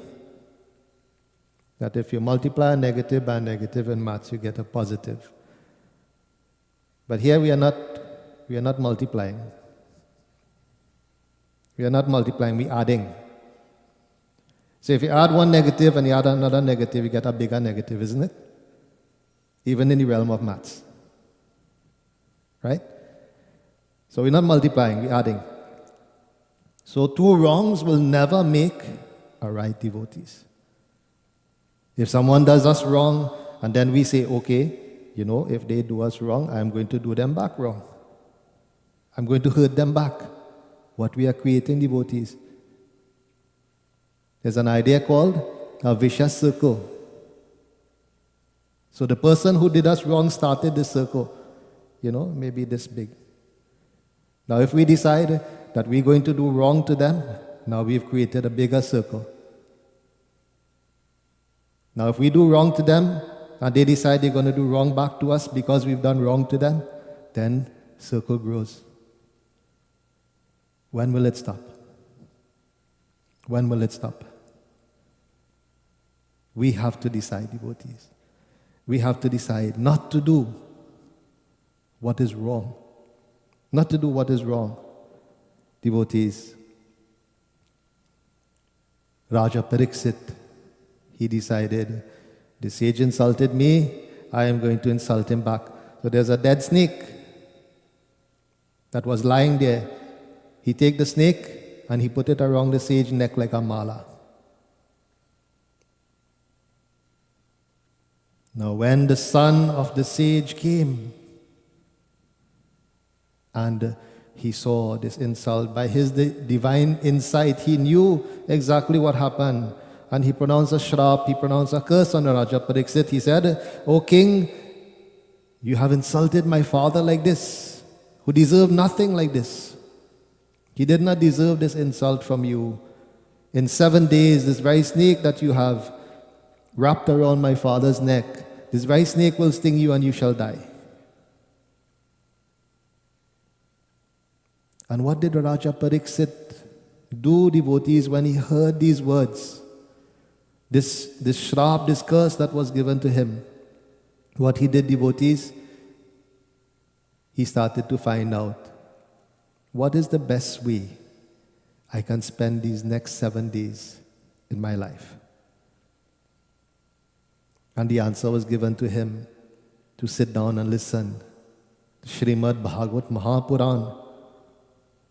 S3: that if you multiply a negative by a negative in maths, you get a positive. But here we are not multiplying. We are not multiplying, we are adding. So if you add one negative and you add another negative, you get a bigger negative, isn't it? Even in the realm of maths. Right? So we're not multiplying, we're adding. So 2 wrongs will never make a right, devotees. If someone does us wrong, and then we say, okay, if they do us wrong, I'm going to do them back wrong. I'm going to hurt them back. What we are creating, devotees. There's an idea called a vicious circle. So the person who did us wrong started this circle, maybe this big. Now if we decide that we're going to do wrong to them, now we've created a bigger circle. Now if we do wrong to them, and they decide they're going to do wrong back to us because we've done wrong to them, then circle grows. When will it stop? When will it stop? We have to decide, devotees. We have to decide not to do what is wrong. Not to do what is wrong. Devotees, Raja Pariksit, he decided, the sage insulted me, I am going to insult him back. So there's a dead snake that was lying there. He take the snake and he put it around the sage's neck like a mala. Now when the son of the sage came and he saw this insult, by his divine insight, he knew exactly what happened. And he pronounced a shrap, he pronounced a curse on Raja Pariksit. He said, "O king, you have insulted my father like this, who deserved nothing like this. He did not deserve this insult from you. In 7 days, this very snake that you have wrapped around my father's neck, this very snake will sting you and you shall die." And what did Raja Pariksit do, devotees, when he heard these words? This shrap, this curse that was given to him. What he did, devotees, he started to find out, what is the best way I can spend these next 7 days in my life? And the answer was given to him to sit down and listen to Srimad Bhagavad Mahapuran.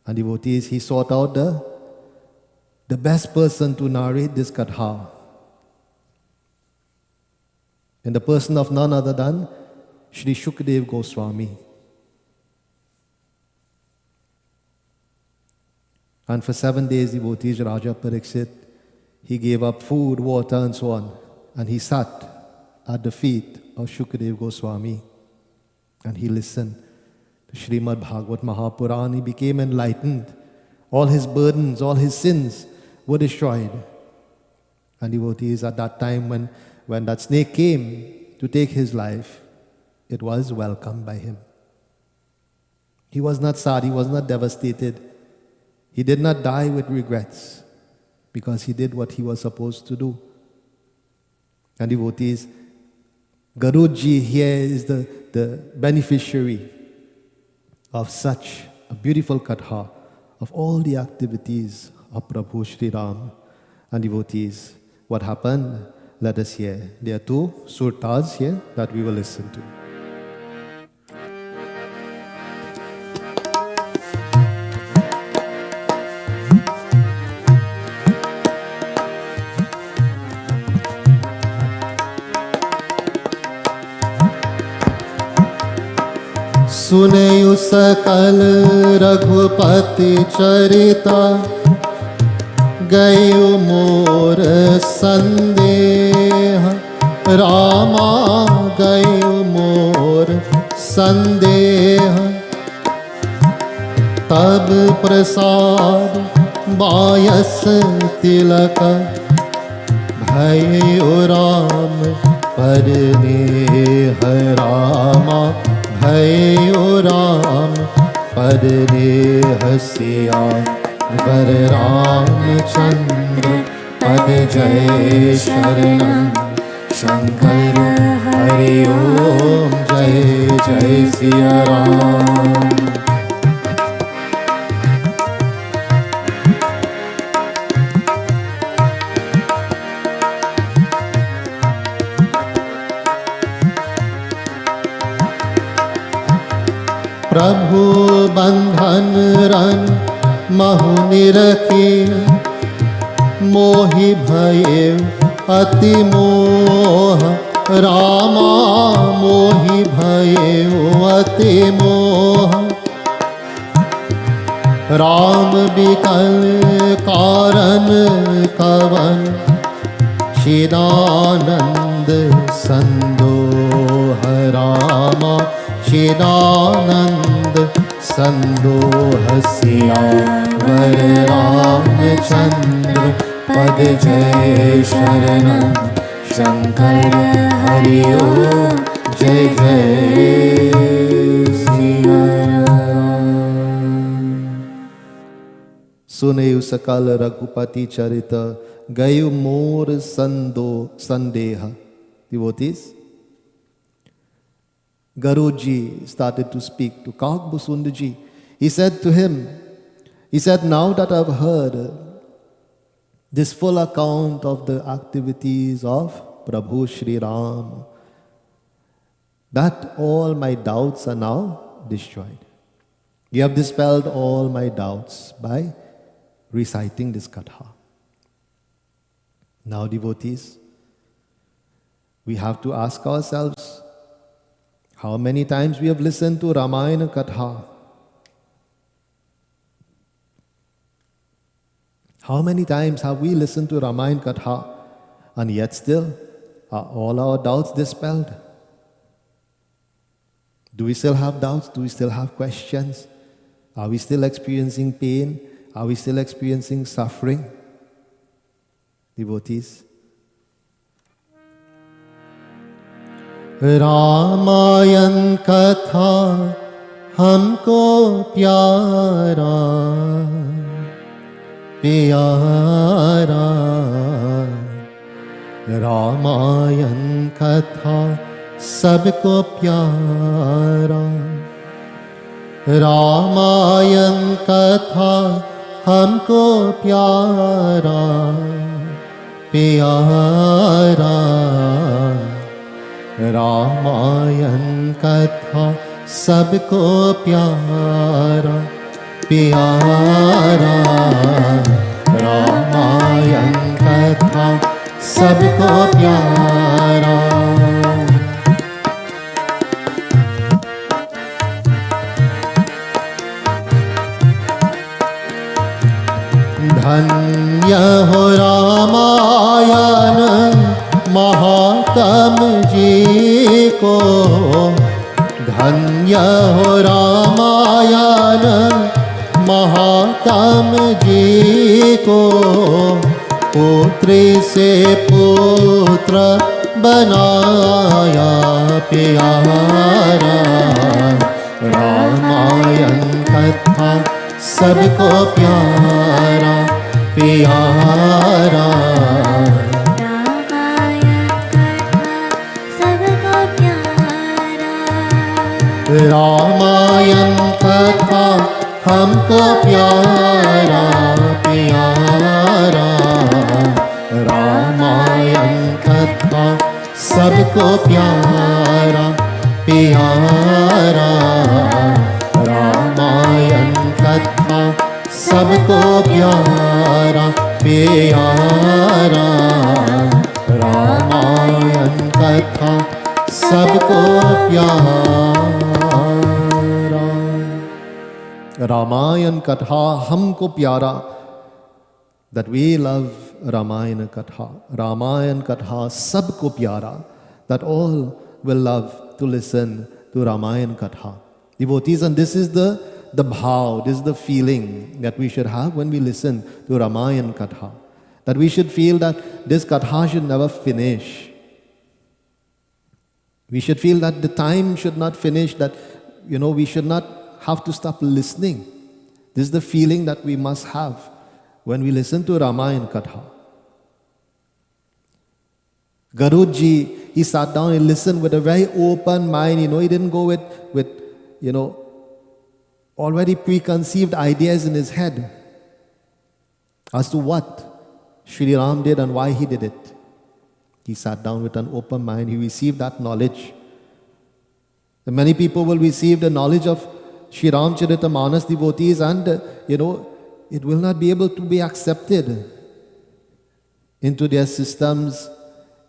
S3: And devotees, he sought out the best person to narrate this katha, in the person of none other than Sri Shukdev Goswami. And for 7 days, devotees, Raja Pariksit, he gave up food, water, and so on. And he sat at the feet of Shukdev Goswami. And he listened to Srimad Bhagavad Mahapuran. He became enlightened. All his burdens, all his sins were destroyed. And devotees, at that time when that snake came to take his life, it was welcomed by him. He was not sad, he was not devastated. He did not die with regrets because he did what he was supposed to do. And devotees, Garudji here is the beneficiary of such a beautiful katha, of all the activities of Prabhu Shri Ram. And devotees, what happened? Let us hear. There are 2 surtas here that we will listen to. सुनयु सकल रघुपति चरिता, गयो मोर संदेह, रामा गयो मोर संदेह। तब प्रसाद बायस तिलक, भयो राम परनेह, रामा भयो राम परनेह। सिया वर रामचंद्र पद जय शरणं, शंकर हरि ओम जय जय सिया राम। प्रभु बंधन रन महु निरखी, मोहि भये अति मोह, रामा मोहि भये अति मोह। राम बिकल कारण कवन, चिदानंद संदोह, रामा चिदानंद संदोह। सिया वर रामचंद्र पद जय शरणं, शंकर हरि ओम जय जय सिया राम। सुनयु सकल रघुपति चरित, गयो मोर संदेह। Devotees, Garudji started to speak to Kakbhusundaji. He said to him, now that I've heard this full account of the activities of Prabhu Shri Ram, that all my doubts are now destroyed. You have dispelled all my doubts by reciting this katha. Now, devotees, we have to ask ourselves, how many times we have listened to Ramayana Katha? How many times have we listened to Ramayana Katha and yet still are all our doubts dispelled? Do we still have doubts? Do we still have questions? Are we still experiencing pain? Are we still experiencing suffering? Devotees, Ramayan कथा हमको प्यारा प्यारा रामायण कथा सबको प्यारा रामायण कथा हमको प्यारा प्यारा रामायण कथा सबको प्यारा प्यारा रामायण कथा सबको प्यारा धन्य हो रामायण महात्म जी को धन्य हो रामायण महात्म जी को पुत्री से पुत्र बनाया प्यारा रामायण कथा सबको प्यारा प्यारा रामायण कथा हमको प्यारा प्यारा रामायण कथा सबको प्यारा प्यारा रामायण कथा सबको प्यारा प्यारा रामायण कथा सबको प्यारा रामायण कथा हमको प्यारा that we love Ramayana Katha. Ramayana Katha sabko pyara, that all will love to listen to Ramayana Katha. Devotees, and this is the bhav, this is the feeling that we should have when we listen to Ramayana Katha. That we should feel that this Katha should never finish. We should feel that the time should not finish, that, we should not have to stop listening. This is the feeling that we must have when we listen to Ramayana Katha. Garudji, he sat down and listened with a very open mind. He didn't go with already preconceived ideas in his head as to what Shri Ram did and why he did it. He sat down with an open mind. He received that knowledge. And many people will receive the knowledge of Shri Ramcharitamanas, devotees, and it will not be able to be accepted into their systems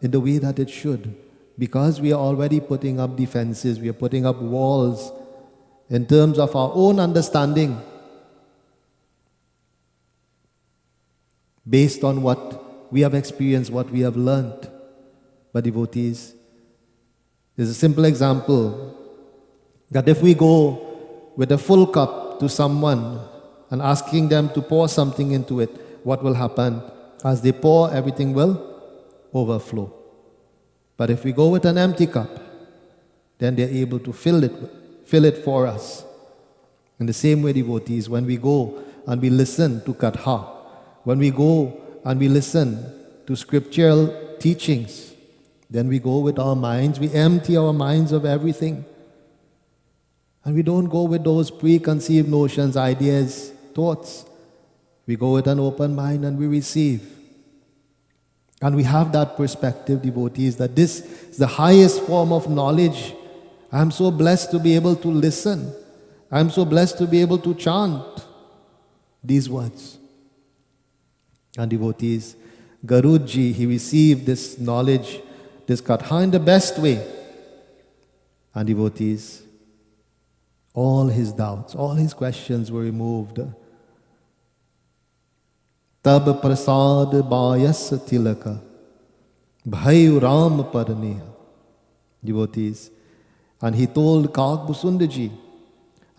S3: in the way that it should, because we are already putting up defenses, we are putting up walls in terms of our own understanding based on what we have experienced, what we have learned. But devotees, there's a simple example that if we go with a full cup to someone and asking them to pour something into it, what will happen? As they pour, everything will overflow. But if we go with an empty cup, then they're able to fill it for us. In the same way, devotees, when we go and we listen to Katha, when we go and we listen to scriptural teachings, then we go with our minds, we empty our minds of everything. And we don't go with those preconceived notions, ideas, thoughts. We go with an open mind and we receive. And we have that perspective, devotees, that this is the highest form of knowledge. I'm so blessed to be able to listen. I'm so blessed to be able to chant these words. And devotees, Garudji, he received this knowledge, this katha in the best way. And devotees, all his doubts, all his questions were removed. Tab prasad bayas tilaka, bhayu ram parneha. Devotees, and he told Kagbhusundaji,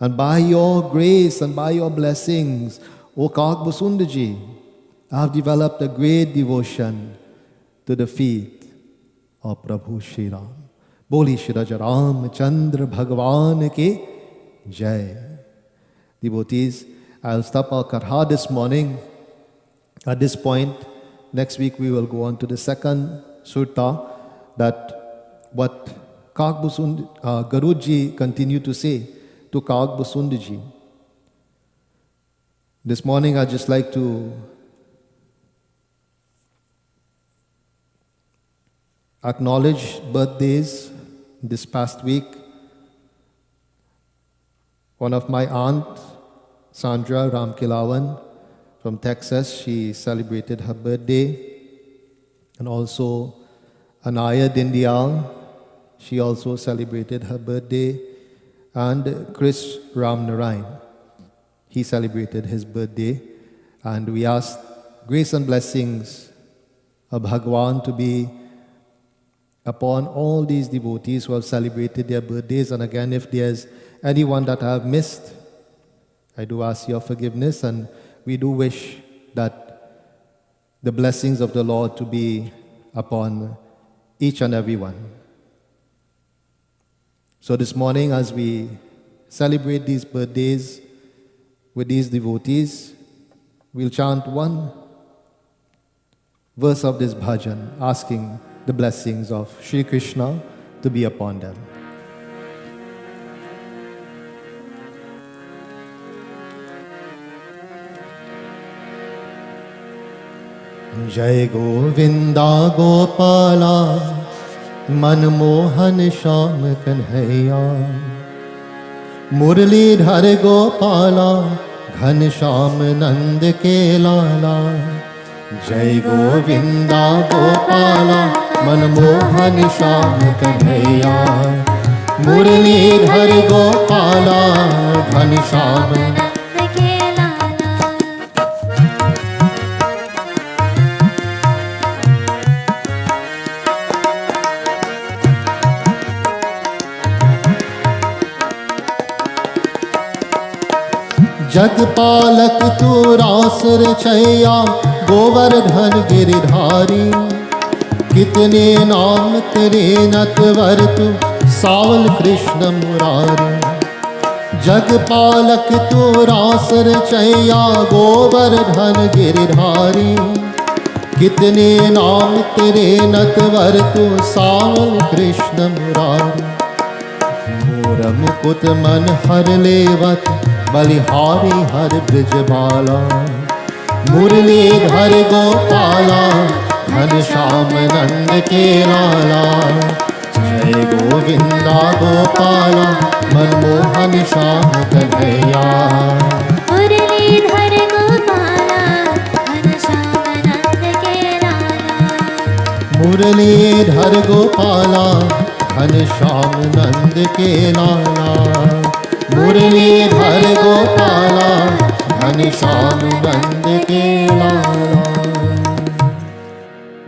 S3: and by your grace and by your blessings, O Kagbhusundaji, I have developed a great devotion to the feet of Prabhu Shri Ram. Boli Shri Raja Ram Chandra Bhagwan ke Jai. Devotees, I'll stop our katha this morning. At this point, next week we will go on to the second sutta, that what Garudji continued to say to Kagbhusundaji. This morning I'd just like to acknowledge birthdays this past week. One of my aunt, Sandra Ramkilawan from Texas, she celebrated her birthday. And also Anaya Dindyal, she also celebrated her birthday. And Chris Ramnarayan, he celebrated his birthday. And we asked grace and blessings of Bhagwan to be upon all these devotees who have celebrated their birthdays. And again, if there's anyone that I have missed, I do ask your forgiveness, and we do wish that the blessings of the Lord to be upon each and every one. So this morning, as we celebrate these birthdays with these devotees, we'll chant one verse of this bhajan, asking the blessings of Shri Krishna to be upon them. Jai Govinda Gopala Manmohan Shyam Kanhaiya Murlidhar Gopala Ghanshyam Nand Ke Lala. Jai Govinda Gopala Manmohan Shyam Kanhaiya Murlidhar Gopala Ghanshyam. जगपालक तू रास रचैया गोवर्धन गिरिधारी कितने नाम तेरे नटवर तू सावल कृष्ण मुरारी जगपालक तू रास रचैया गोवर्धन गिरिधारी कितने नाम तेरे नटवर तू सावल कृष्ण मुरारी मोर मुकुट मन हर लेवत बलिहारी हर ब्रजबाला मुरलीधर गोपाला घनश्याम नंद के लाला जय गोविंदा गोपाला मनमोहन श्याम कन्हैया
S2: मुरलीधर गोपाला घनश्याम नंद के लाला
S3: मुरलीधर गोपाला घनश्याम नंद के लाला मुरलीधर गोपाला घनश्याम नंद के लाला.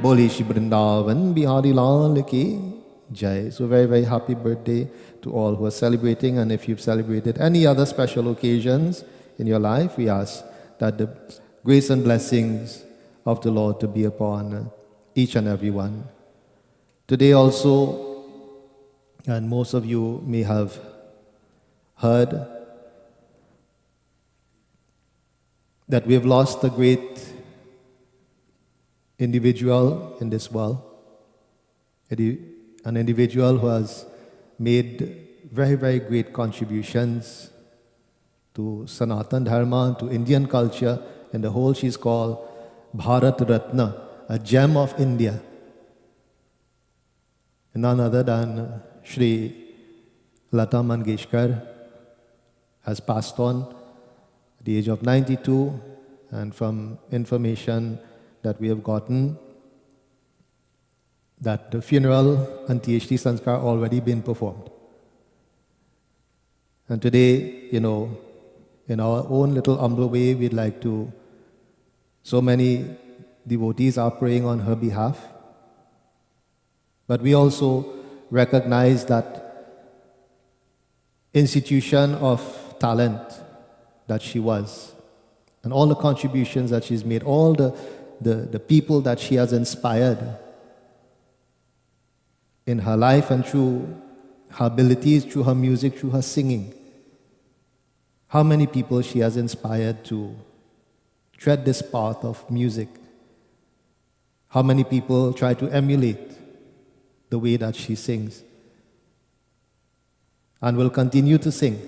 S3: Boli Shri Vrindavan Bihari Lal ki Jai. So very, very happy birthday to all who are celebrating, and if you've celebrated any other special occasions in your life, we ask that the grace and blessings of the Lord to be upon each and every one. Today also, and most of you may have heard that we have lost a great individual in this world, an individual who has made very, very great contributions to Sanatan Dharma, to Indian culture, and the whole. She's called Bharat Ratna, a gem of India. None other than Shri Lata Mangeshkar has passed on at the age of 92, and from information that we have gotten, that the funeral and Antyeshti Sanskar already been performed. And today, in our own little humble way, we'd like to, so many devotees are praying on her behalf, but we also recognize that institution of talent that she was, and all the contributions that she's made, all the people that she has inspired in her life and through her abilities, through her music, through her singing. How many people she has inspired to tread this path of music. How many people try to emulate the way that she sings and will continue to sing.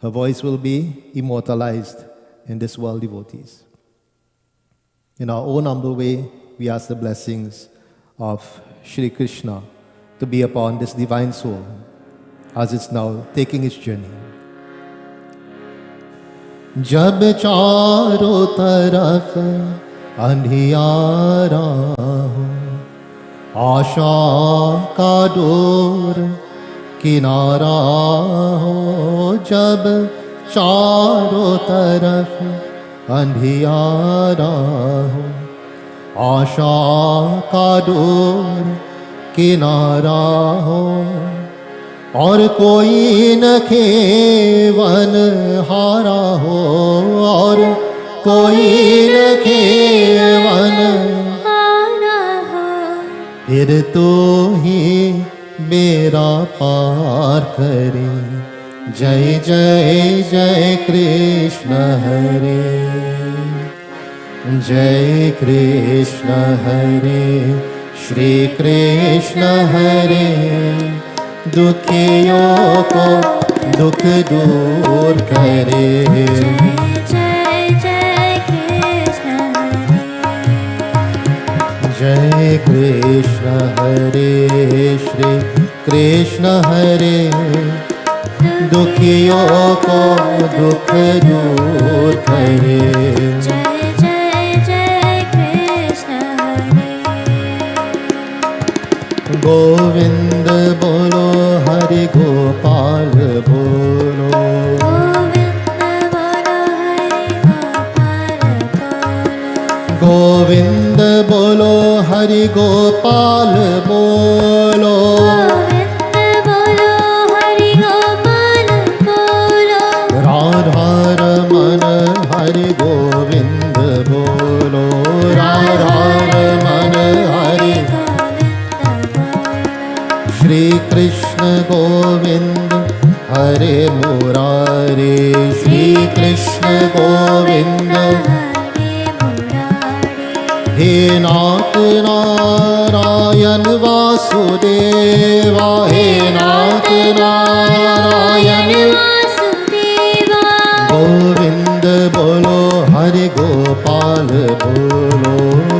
S3: Her voice will be immortalized in this world, devotees. In our own humble way, we ask the blessings of Shri Krishna to be upon this divine soul as it's now taking its journey. जब चारों तरफ अंधियारा हो, आशा का door किनारा हो, जब चारों तरफ अंधियारा हो, आशा का डोर किनारा हो, और कोई न खेवन हारा हो, और कोई न खेवन
S2: हारा हो,
S3: फिर तो ही बेड़ा पार करे। जय जय जय कृष्ण हरे, जय कृष्ण हरे, श्री कृष्ण हरे, दुखियों को दुख दूर करे।
S2: जय जय कृष्ण हरे,
S3: जय कृष्ण हरे, श्री कृष्ण हरे, दुखियों को दुख दूर करे।
S2: जय जय जय कृष्ण हरे,
S3: गोविंद बोलो हरि गोपाल बोलो,
S2: गोविंद बोलो हरि गोपाल बोलो,
S3: गोविंद बोलो हरि गोपाल बोलो,
S2: गोविंद बोलो हरि गोपाल बोलो,
S3: राधा रमन हरि गोविंद बोलो, राधा रमन हरि श्री कृष्ण गोविंद हरे मुरारे, श्री कृष्ण गोविंद हे नाथ नारायण वासुदेवा, हे नाथ नारायण
S2: वासुदेवा,
S3: गोविंद बोलो हरि गोपाल बोलो,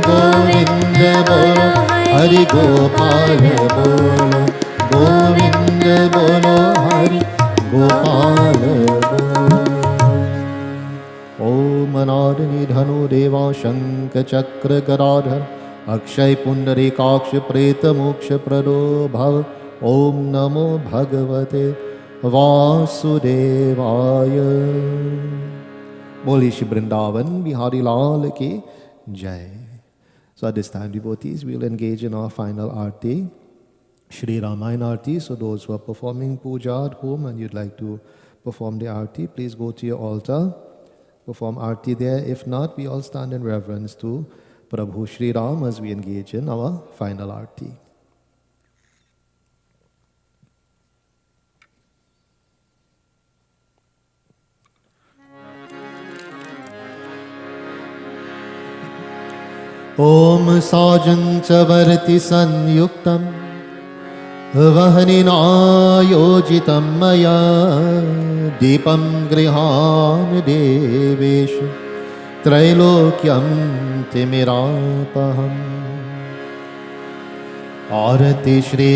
S3: गोविंद बोलो हरि गोपाल बोलो, गोविंद बोलो हरि गोपाल बोलो। ओम अनादिनि धनु देवा शंख चक्र गदाधर, अक्षय पुंडरीकाक्ष प्रेत मोक्ष प्रदो भव। ओम नमो भगवते वासुदेवाय। बोले श्री वृंदावन बिहारी लाल की जय। So at this time, devotees, we will engage in our final arti, Shri Ramayana Arti. So those who are performing puja at home and you'd like to perform the arti, please go to your altar, perform arti there. If not, we all stand in reverence to Prabhu Shri Ram as we engage in our final arti. ओम साजं च वर्ति संयुक्तं वह्निनायोजितं मया दीपं गृहाण देवेषु त्रैलोक्यं तिमिरापहम् आरती श्री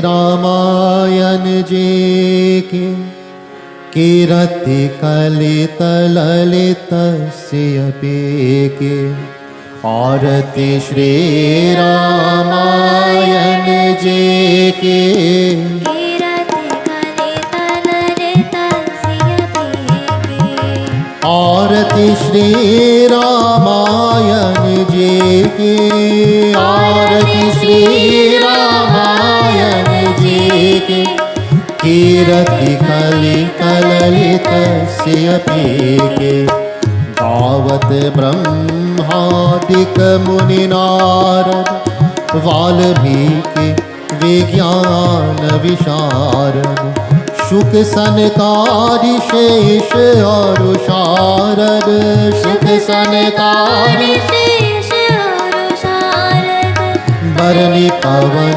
S3: रामायण जी की कीरति कलित ललित सियपी की आरती श्री रामायण जी की आरती श्री रामायण जी की आरती श्री रामायण जी की कीरति कलित ललित सियपी के गावत ब्रह्मादिक मुनि नारद वाल्मीकि विज्ञान विशारद शुक सनकादि शेष और शारद शुक सनकादि शेष और शारद बरनी पवन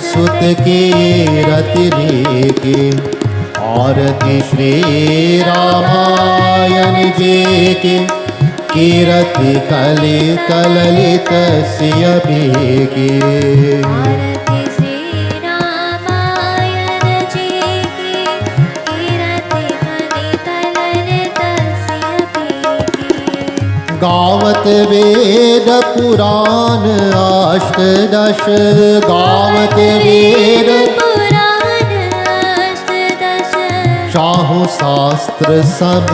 S3: सुत कीरति लेके आरती श्री रामायण जी की कीरति कलित ललित सियपी की गावत वेद पुराण अष्टदश गावत वेद पुराण अष्टदश चाहो शास्त्र सब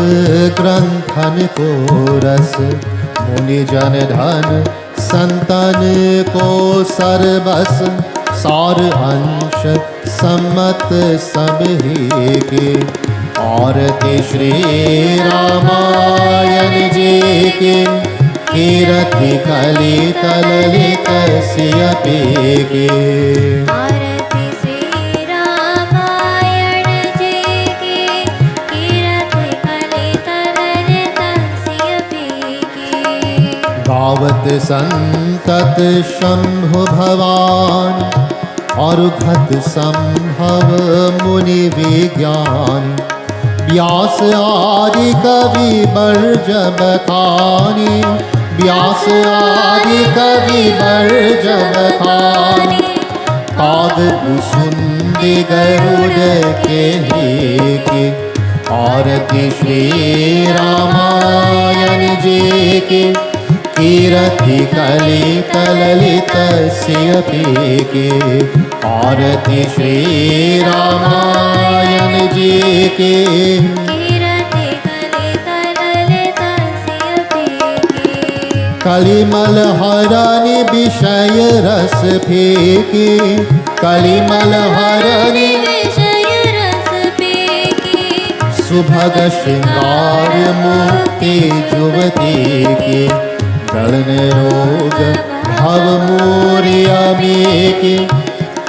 S3: ग्रंथन को रस मुनि जन धन संतन को सर्वस सार अंश सम्मत सब ही के आरती श्री रामायण जी की कीरति कलित ललित सियपी की
S2: आरती श्री रामायण जी की कीरति कलित ललित सियपी की
S3: गावत संतत शंभु भवान और घत संभव मुनि विज्ञान व्यास आदि कवि बर्ज बखानी व्यास आदि कवि बर्ज बखानी काग कुसुंदि गरुड़ के ही आरती श्री रामायण जी की कीरति कलित ललित सियपी की आरती श्री रामायण जी की
S2: कीरति कलित ललित सियपी की
S3: कलिमल हरनि विषय रस फेंकी कलिमल हरनि
S2: विषय रस फेंकी
S3: सुभग श्रृंगार मुक्ति जुवती की गलन रोग भव मोरिया की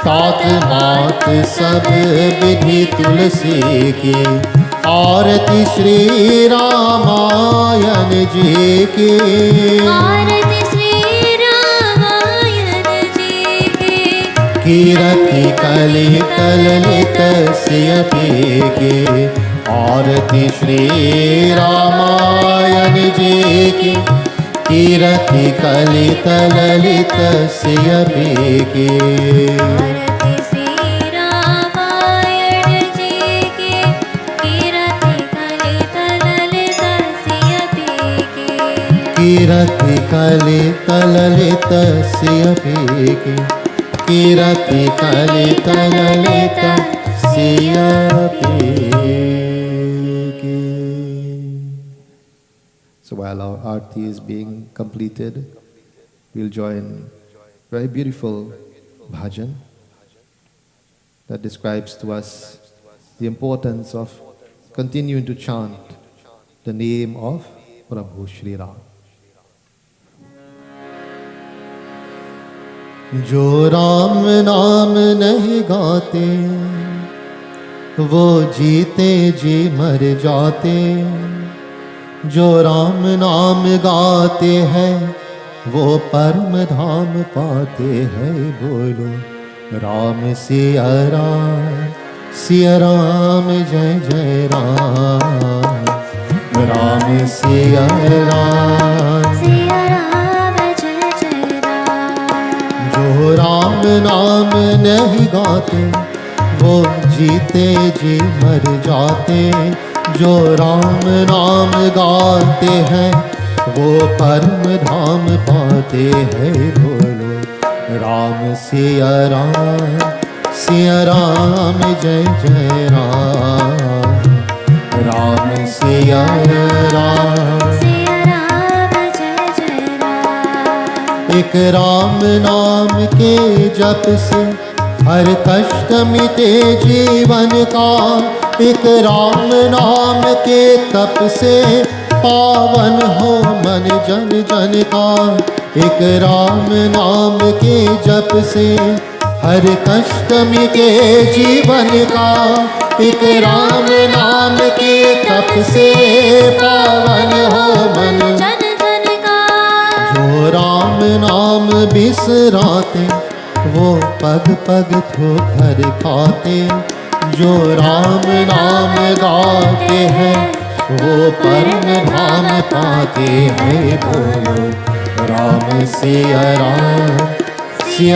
S3: तात मात सब विधि तुलसी की आरती श्री रामायण जी की
S2: आरती श्री रामायण जी की
S3: कीरति कलित ललित सियपी की आरती श्री रामायण जी की कीरति कलित ललित सियपी की
S2: आरती श्री रामायण जी की कीरति कलित ललित सियपी की
S3: कीरति कलित ललित सियपी की कीरति कलित ललित सियपी की. So while our arti is being completed, we'll join very beautiful bhajan that describes to us the importance of continuing to chant the name of Prabhu Shri Ram. जो राम नाम नहीं गाते वो जीते जी मर जाते जो राम नाम गाते हैं वो परम धाम पाते हैं बोलो राम सिया राम जय जय राम राम सिया राम
S2: सिया राम
S3: नाम नहीं गाते वो जीते जी मर जाते। जो राम नाम गाते हैं वो परम धाम पाते हैं। बोलो राम सिया राम जय जय राम। राम सिया राम
S2: सिया राम जय जय राम।
S3: एक राम नाम के जप से हर कष्ट मिटे जीवन का। एक राम नाम के तप से पावन हो मन जन जन का। एक राम नाम के जप से हर कष्ट मिटे जीवन का। एक राम नाम के तप से पावन हो मन
S2: जन जन का।
S3: जो राम नाम बिसराते वो पग पग ठोकर खाते। जो राम नाम गाते हैं वो परम धाम पाते हैं। बोलो राम सिया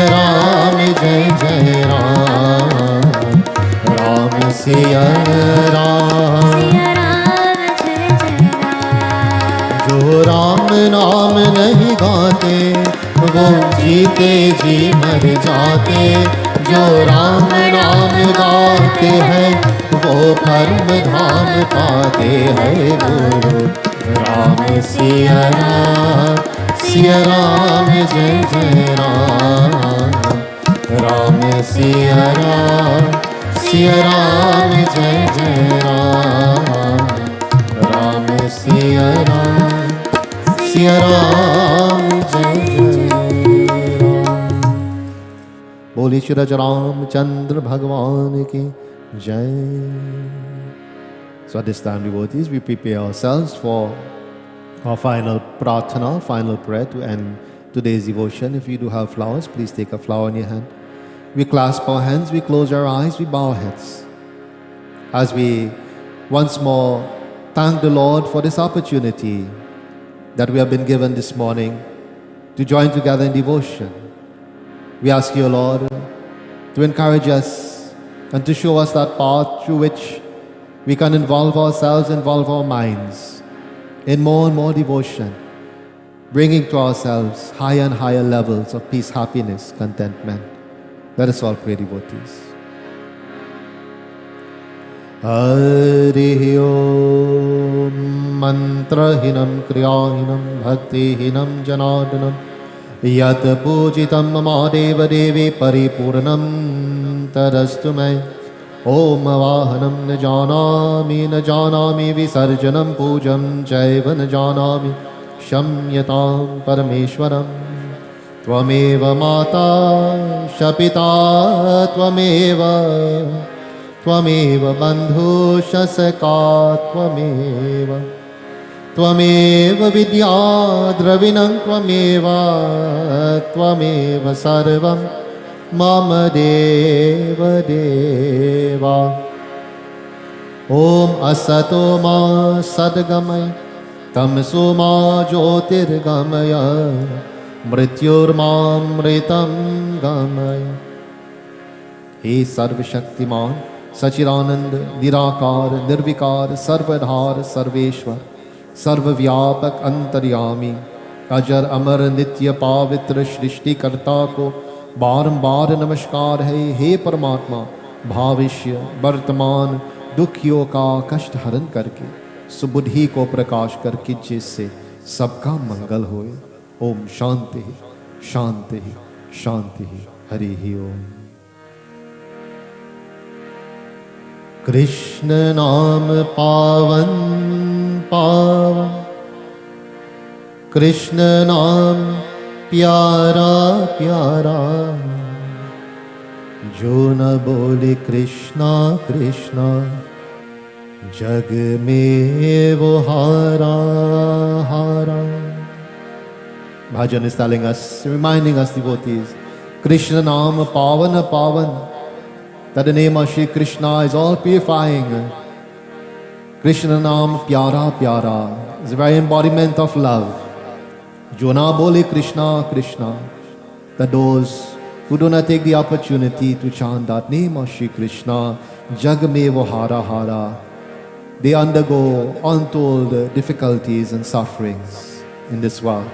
S3: राम जय जय राम। राम सिया राम
S2: सिया राम जय जय राम।
S3: जो राम नाम नहीं गाते वो जीते जी मर जाते। जो राम नाम गाते हैं वो परम धाम पाते हैं। बोलो राम सिया राम जय जय राम। राम सिया राम जय जय राम। राम सिया राम जय जय राम। बोली श्री रामचंद्र भगवान की जय। So at this time, devotees, we prepare ourselves for our final prarthana, final prayer to end today's devotion. If you do have flowers, please take a flower in your hand. We clasp our hands, we close our eyes, we bow our heads. As we once more thank the Lord for this opportunity that we have been given this morning to join together in devotion. We ask you, Lord, to encourage us and to show us that path through which we can involve ourselves, involve our minds in more and more devotion, bringing to ourselves higher and higher levels of peace, happiness, contentment. Let us all pray, devotees. Hari Om Mantrahinam Kriyahinam Bhaktihinam Janardanam Yat Pujitam Mamadeva Devi Paripurnam Tadastu May. Om Vahanam न जानामि विसर्जनम पूजम चैव न जानामि शम्यतां परमेश्वरम्। त्वमेव माता शपिता त्वमेव बन्धुशसका त्वमेव विद्या द्रविणं त्वमेव सर्वं मम देव देवा। ओम असतो मा सद्गमय तमसो मा ज्योतिर्गमय मृत्युर्मामृतं गमय। हे सर्वशक्तिमान सचिदानंद निराकार निर्विकार सर्वधार सर्वेश्वर सर्वव्यापक अंतर्यामी अजर अमर नित्य पवित्र सृष्टिकर्ता को बारंबार नमस्कार है। हे परमात्मा, भविष्य वर्तमान दुखियों का कष्ट हरण करके सुबुद्धि को प्रकाश करके जिससे सबका मंगल होए। ओम शांति शांति शांति। हरि ही ओम। कृष्ण नाम पावन पावन, कृष्ण नाम प्यारा प्यारा। जो न बोले कृष्णा कृष्णा जग में वो हारा हारा। Bhajan is telling us, reminding us devotees, Krishna Naam Pavan Pavan, that the name of Shri Krishna is all purifying. Krishna Naam Pyara Pyara is the very embodiment of love. Jo na bole Krishna Krishna, that those who do not take the opportunity to chant that name of Shri Krishna, Jagamevo Hara Hara, they undergo untold difficulties and sufferings in this world.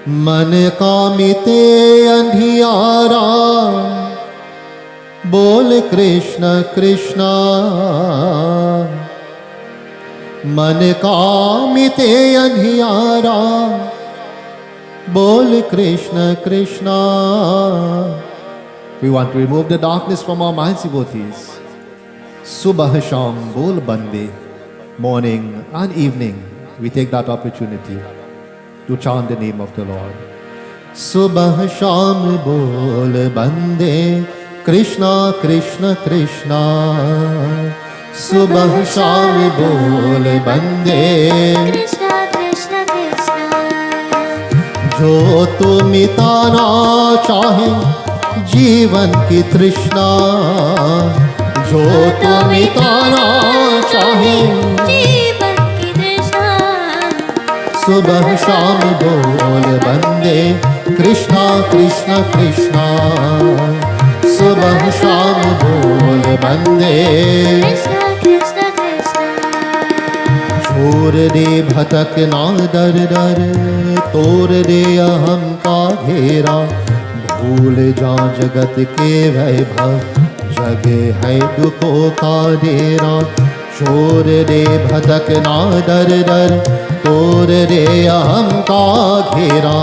S3: मन का मिटे अंधियारा, बोल कृष्ण कृष्ण, मन का मिटे अंधियारा, बोल Krishna Krishna. We want to remove the darkness from our minds, devotees. Subah Sham Bol Bande, morning and evening, we take that opportunity to chant the name of the Lord. Subah Sham Bol Bande, Krishna Krishna Krishna. Subah Sham Bol Bande,
S2: Krishna Krishna Krishna.
S3: जो तू मिटाना चाहे जीवन की तृष्णा, जो तू मिटाना चाहे
S2: जीवन की तृष्णा,
S3: सुबह शाम बोल बंदे कृष्णा कृष्णा कृष्णा. सुबह शाम बोल बंदे
S2: कृष्ण कृष्ण कृष्ण.
S3: छोड़ दे भटकना दर दर, तोड़ दे अहम का घेरा, भूल जा जगत के वैभव, जगे है दुखों का डेरा. छोड़ दे भटकना दर दर, तोड़ दे अहम का घेरा,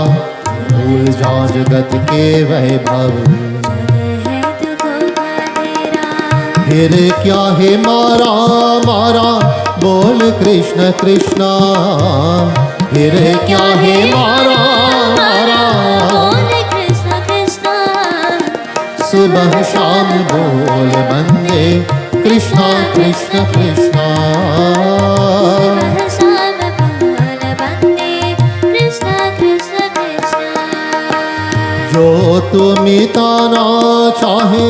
S3: भूल जा जगत के वैभव.
S2: है तुझको का तेरा,
S3: फिर क्या है मारा मारा, बोल कृष्ण कृष्णा. फिर क्या है मारा मारा,
S2: बोल कृष्ण कृष्ण.
S3: सुबह शाम बोल बंदे कृष्णा कृष्ण कृष्णा.
S2: सुबह शाम बोल बंदे कृष्ण कृष्ण कृष्ण.
S3: जो तू मिटाना चाहे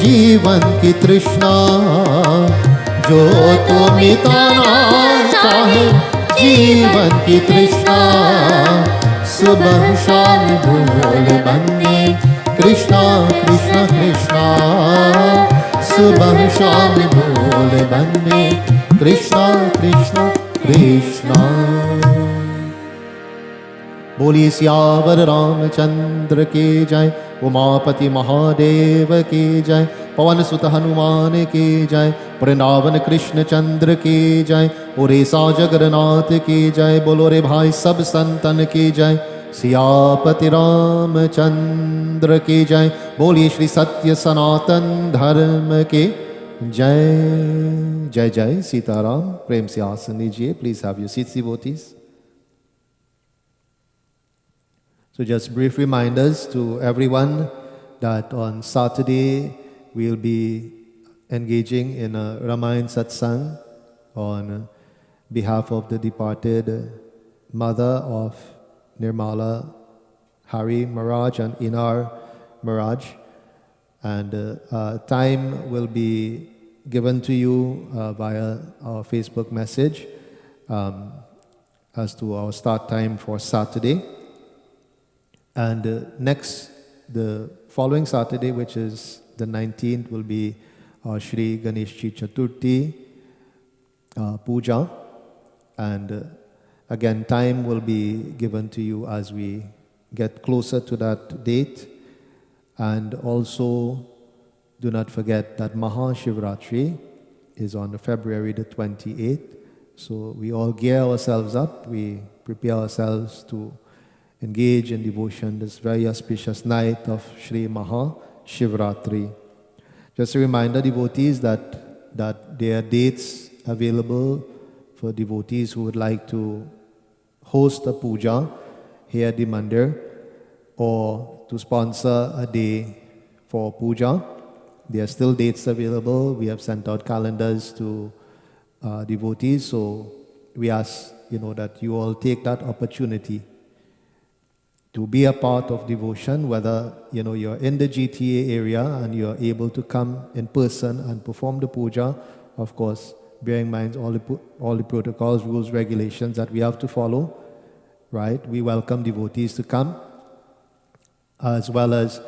S3: जीवन की तृष्णा, जो तू मिटाना चाहे जीवन की तृष्णा, सुबह शाम बोल बंदे कृष्णा कृष्ण कृष्णा. सुबह शाम बोल बंदे कृष्णा कृष्ण कृष्णा. बोलिए सियावर रामचंद्र की जय, उमापति महादेव की जय, पवन सुत हनुमान की जय, वृंदावन कृष्ण चंद्र की जय, उड़ीसा जगन्नाथ की जय. बोलो रे भाई सब संतन की जय, सियापति रामचंद्र की जय. बोलिए श्री सत्य सनातन धर्म की जय. जय जय सीताराम. प्रेम से आसन लीजिए. Please have your seats, devotees. So just brief reminders to everyone that on Saturday we'll be engaging in a Ramayana Satsang on behalf of the departed mother of Nirmala Hari Maharaj and Inar Maharaj. And time will be given to you via our Facebook message as to our start time for Saturday. And the following Saturday, which is the 19th, will be Shri Ganesh Ji Chaturthi Puja. And again, time will be given to you as we get closer to that date. And also, do not forget that Mahashivratri is on February the 28th. So we all gear ourselves up, we prepare ourselves to engage in devotion this very auspicious night of Shri Mahashivratri. Just a reminder, devotees, that there are dates available for devotees who would like to host a puja here at the mandir or to sponsor a day for puja. There are still dates available. We have sent out calendars to devotees, so we ask that you all take that opportunity to be a part of devotion, whether you're in the GTA area and you're able to come in person and perform the puja. Of course, bearing in mind all the protocols, rules, regulations that we have to follow, right? We welcome devotees to come as well as,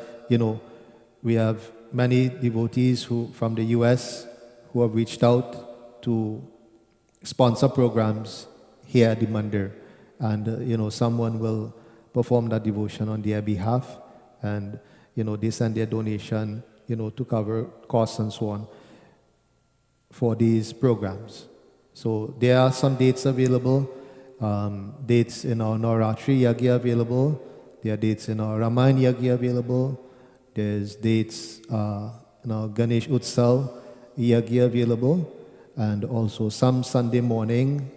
S3: we have many devotees from the US who have reached out to sponsor programs here at the Mandir. And, someone will perform that devotion on their behalf, and, they send their donation, to cover costs and so on for these programs. So there are some dates available, dates in our Navratri Yagya available, there are dates in our Ramayana Yagya available, there's dates in our Ganesh Utsav Yagya available, and also some Sunday morning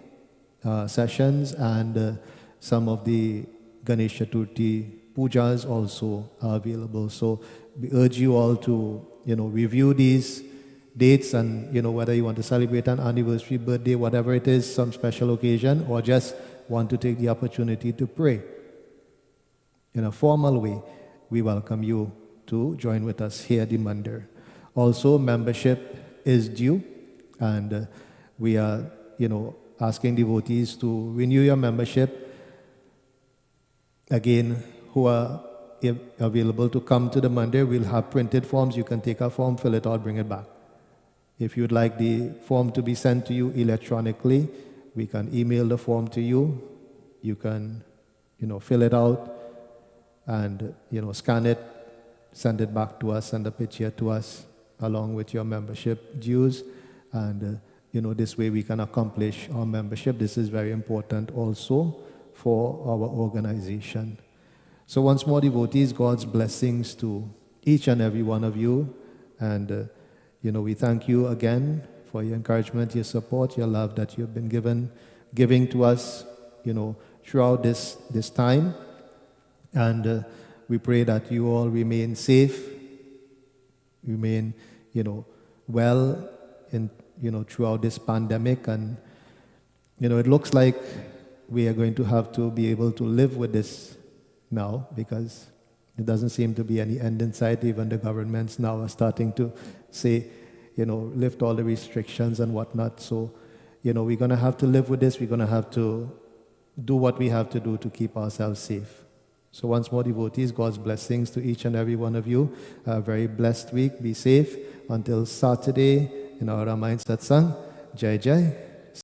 S3: sessions, and some of the Ganesh Chaturthi pujas also are available. So we urge you all to, review these dates, and, whether you want to celebrate an anniversary, birthday, whatever it is, some special occasion, or just want to take the opportunity to pray in a formal way, we welcome you to join with us here at the Mandir. Also, membership is due, and we are, asking devotees to renew your membership. Again, who are available to come to the Mandir, we'll have printed forms. You can take a form, fill it out, bring it back. If you'd like the form to be sent to you electronically, we can email the form to you. You can, fill it out and, scan it, send it back to us, send a picture to us along with your membership dues. And, this way we can accomplish our membership. This is very important also for our organization. So once more, devotees, God's blessings to each and every one of you. And, we thank you again for your encouragement, your support, your love that you've been giving to us, throughout this time. And we pray that you all remain safe, remain, well in, throughout this pandemic. And, it looks like we are going to have to be able to live with this now, because it doesn't seem to be any end in sight. Even the governments now are starting to say, lift all the restrictions and whatnot. So, we're going to have to live with this. We're going to have to do what we have to do to keep ourselves safe. So once more, devotees, God's blessings to each and every one of you. A very blessed week. Be safe until Saturday in our Ramayana Satsang. Jai Jai.